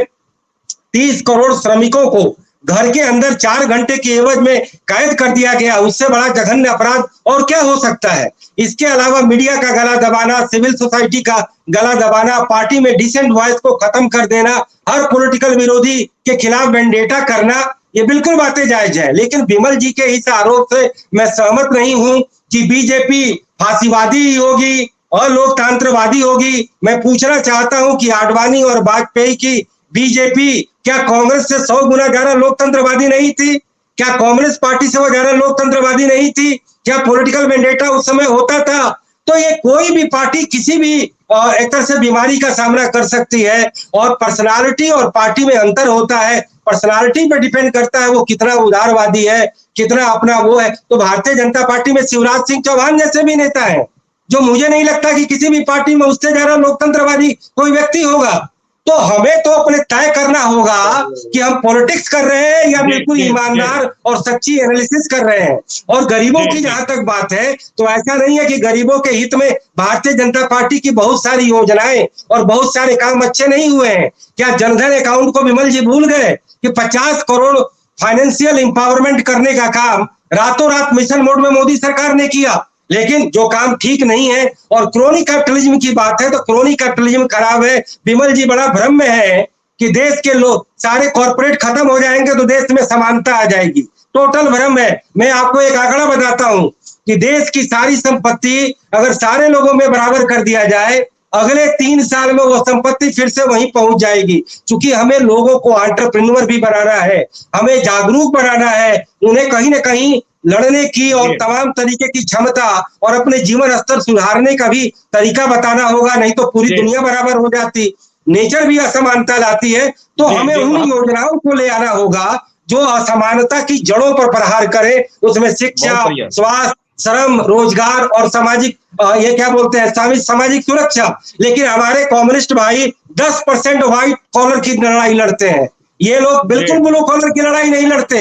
30 करोड़ श्रमिकों को घर के अंदर 4 घंटे की एवज में कैद कर दिया गया, उससे बड़ा जघन्य अपराध और क्या हो सकता है? इसके अलावा मीडिया का गला दबाना, सिविल सोसाइटी का गला दबाना, पार्टी में डिसेंट वॉइस को खत्म कर देना, हर पॉलिटिकल विरोधी के खिलाफ वेंडेटा करना, ये बिल्कुल बातें जायज है। लेकिन विमल जी के इस आरोप से मैं सहमत नहीं हूं कि बीजेपी फांसीवादी होगी और लोकतंत्रवादी होगी। मैं पूछना चाहता हूं कि आडवाणी और वाजपेयी की बीजेपी क्या कांग्रेस से 100 गुना ज्यादा लोकतंत्रवादी नहीं थी? क्या कांग्रेस पार्टी से वो ज्यादा लोकतंत्रवादी नहीं थी? क्या पॉलिटिकल वेंडेटा उस समय होता था? तो ये कोई भी पार्टी किसी भी एक तरह से बीमारी का सामना कर सकती है। और पर्सनालिटी और पार्टी में अंतर होता है, पर्सनालिटी पे डिपेंड करता है वो कितना उदारवादी है, कितना अपना वो है। तो भारतीय जनता पार्टी में शिवराज सिंह चौहान जैसे भी नेता है, जो मुझे नहीं लगता कि किसी भी पार्टी में उससे ज्यादा लोकतंत्रवादी कोई व्यक्ति होगा। तो हमें तो अपने तय करना होगा कि हम पॉलिटिक्स कर रहे हैं या बिल्कुल ईमानदार और सच्ची एनालिसिस कर रहे हैं। और गरीबों की जहां तक बात है, तो ऐसा नहीं है कि गरीबों के हित में भारतीय जनता पार्टी की बहुत सारी योजनाएं और बहुत सारे काम अच्छे नहीं हुए हैं। क्या जनधन अकाउंट को विमल जी भूल गए कि 50 करोड़ फाइनेंशियल एम्पावरमेंट करने का काम रातों रात मिशन मोड में मोदी सरकार ने किया? लेकिन जो काम ठीक नहीं है, और क्रोनिक कैपिटलिज्म की बात है तो क्रोनिक कैपिटलिज्म खराब है। विमल जी बड़ा भ्रम में है कि देश के लोग सारे कॉर्पोरेट खत्म हो जाएंगे तो देश में समानता आ जाएगी। टोटल भ्रम है। मैं आपको एक आंकड़ा बताता हूं कि देश की सारी संपत्ति अगर सारे लोगों में बराबर कर दिया जाए अगले 3 साल में वो संपत्ति फिर से वहीं पहुंच जाएगी। क्योंकि हमें लोगों को एंटरप्रेन्योर भी बनाना है, हमें जागरूक बनाना है, उन्हें कहीं ना कहीं लड़ने की और तमाम तरीके की क्षमता और अपने जीवन स्तर सुधारने का भी तरीका बताना होगा, नहीं तो पूरी दुनिया बराबर हो जाती। नेचर भी असमानता लाती है, तो हमें उन योजनाओं को ले आना होगा जो असमानता की जड़ों पर प्रहार करे। उसमें शिक्षा, स्वास्थ्य, श्रम, रोजगार और सामाजिक ये क्या बोलते हैं सामाजिक सुरक्षा। लेकिन हमारे कम्युनिस्ट भाई 10% व्हाइट कॉलर की लड़ाई लड़ते हैं, ये लोग बिल्कुल ब्लू कॉलर की लड़ाई नहीं लड़ते।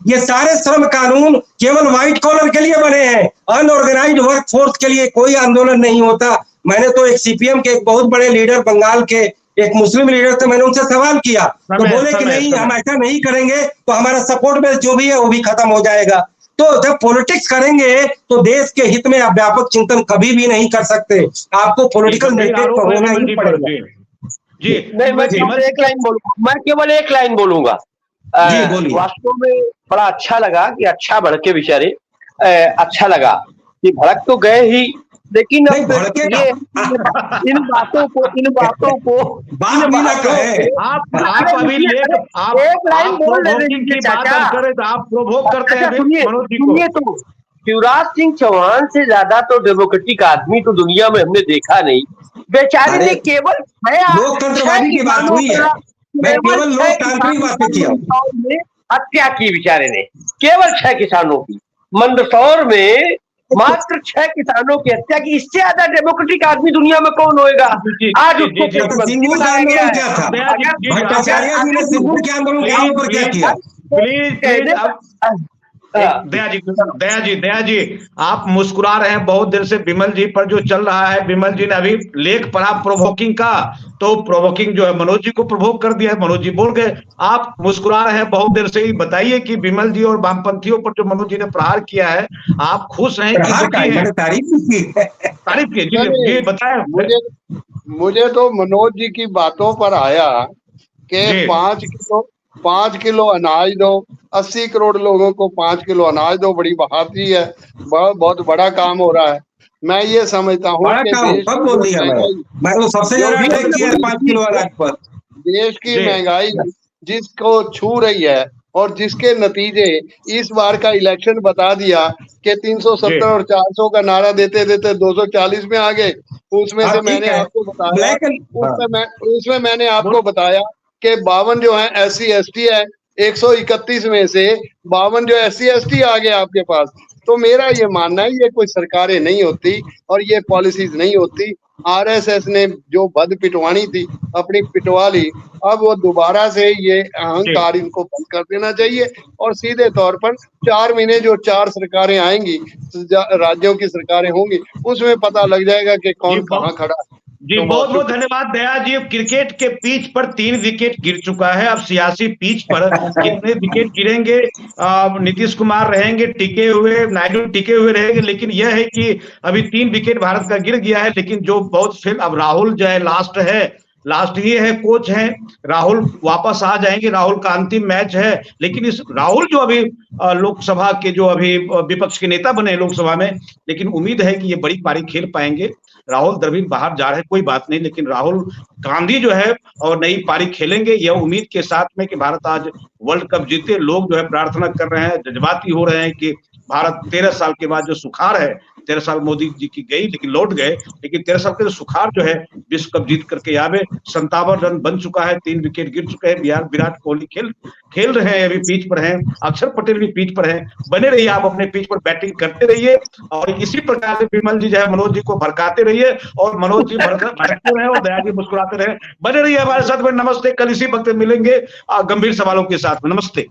ये सारे श्रम कानून केवल व्हाइट कॉलर के लिए बने हैं, अनऑर्गेनाइज्ड वर्क फोर्स के लिए कोई आंदोलन नहीं होता। मैंने तो एक सीपीएम के एक बहुत बड़े लीडर, बंगाल के एक मुस्लिम लीडर थे, मैंने उनसे सवाल किया तो बोले कि नहीं, हम ऐसा नहीं करेंगे तो हमारा सपोर्ट बेस जो भी है वो भी खत्म हो जाएगा। तो जब पॉलिटिक्स करेंगे तो देश के हित में आप व्यापक चिंतन कभी भी नहीं कर सकते, आपको पॉलिटिकल निरपेक्ष होना ही पड़ेगा। जी नहीं, मैं केवल एक लाइन बोलूंगा। वास्तव में बड़ा अच्छा लगा कि अच्छा भड़के बेचारे, अच्छा लगा कि भड़क तो गए ही, लेकिन अब ये इन बातों को आप अभी एक लाइन बोल रहे, आप प्रोवोक करते हैं। सुनिए तो शिवराज सिंह चौहान से ज्यादा तो डेमोक्रेटिक आदमी तो दुनिया में हमने देखा नहीं। बेचारे ने केवल लोकतंत्रवादी की बात हुई है, मैं केवल लोकतांत्रिक बात किया। हत्या की बेचारे ने केवल 6 किसानों की, मंदसौर में मात्र 6 किसानों की हत्या की। इससे ज्यादा डेमोक्रेटिक आदमी दुनिया में कौन होएगा? आज उसको दया जी आप मुस्कुरा रहे हैं बहुत देर से विमल जी पर जो चल रहा है। विमल जी ने अभी लेख पढ़ा प्रोवोकिंग का, तो प्रोवोकिंग जो है मनोज जी को प्रोवोक कर दिया है, मनोज जी बोल गए। आप मुस्कुरा रहे हैं बहुत देर से ही, बताइए कि विमल जी और वामपंथियों पर जो मनोज जी ने प्रहार किया है, आप खुश हैं कि दुखी हैं? तारीफ की बताए। मुझे तो मनोज जी की बातों पर आया कि 5 किलो अनाज दो, 80 करोड़ लोगों को 5 किलो अनाज दो, बड़ी बहादुरी है, बहुत बड़ा काम हो रहा है। मैं ये समझता हूँ देश की महंगाई जिसको छू रही है और जिसके नतीजे इस बार का इलेक्शन बता दिया कि 370 और 400 का नारा देते देते 240 में आ गए। उसमें से मैंने आपको बताया, उसमें मैंने आपको बताया कि 52 जो है SC ST है, 131 में से 52 जो SC ST आ गए आपके पास। तो मेरा ये मानना है ये कोई सरकारें नहीं होती और ये पॉलिसीज नहीं होती। RSS ने जो बद पिटवानी थी अपनी पिटवा ली, अब वो दोबारा से ये अहंकार इनको बंद कर देना चाहिए और सीधे तौर पर 4 महीने जो 4 सरकारें आएंगी, राज्यों की सरकारें होंगी, उसमें पता लग जाएगा कि कौन कहाँ खड़ा है। जी बहुत बहुत धन्यवाद दया जी। क्रिकेट के पिच पर 3 विकेट गिर चुका है, अब सियासी पिच पर कितने विकेट गिरेंगे? नीतीश कुमार रहेंगे टिके हुए, नायडू टिके हुए रहेंगे, लेकिन यह है कि अभी 3 विकेट भारत का गिर गया है। लेकिन जो बहुत फिर अब राहुल जो है लास्ट ये है, कोच है राहुल, वापस आ जाएंगे, राहुल का अंतिम मैच है। लेकिन इस राहुल जो अभी लोकसभा के जो अभी विपक्ष के नेता बने लोकसभा में, लेकिन उम्मीद है कि ये बड़ी पारी खेल पाएंगे। राहुल द्रविड़ बाहर जा रहे हैं कोई बात नहीं, लेकिन राहुल गांधी जो है और नई पारी खेलेंगे, यह उम्मीद के साथ में कि भारत आज वर्ल्ड कप जीते। लोग जो है प्रार्थना कर रहे हैं, जज्बाती हो रहे हैं कि भारत 13 साल के बाद जो सुखार है, 13 साल मोदी जी की गई लेकिन लौट गए, लेकिन 13 साल के जो सुखार जो है विश्व कप जीत करके आवे। 57 रन बन चुका है, 3 विकेट गिर चुके हैं। विराट कोहली खेल रहे हैं, अभी पिच पर हैं, अक्षर पटेल भी पिच पर हैं। बने रहिए आप अपने पिच पर, बैटिंग करते रहिए और इसी प्रकार से विमल जी जो है मनोज जी को भड़काते रहिए और मनोज जी भड़कते रहे और दया जी मुस्कुराते रहे। बने रहिए हमारे साथ में। नमस्ते, कल इसी वक्त मिलेंगे गंभीर सवालों के साथ में। नमस्ते।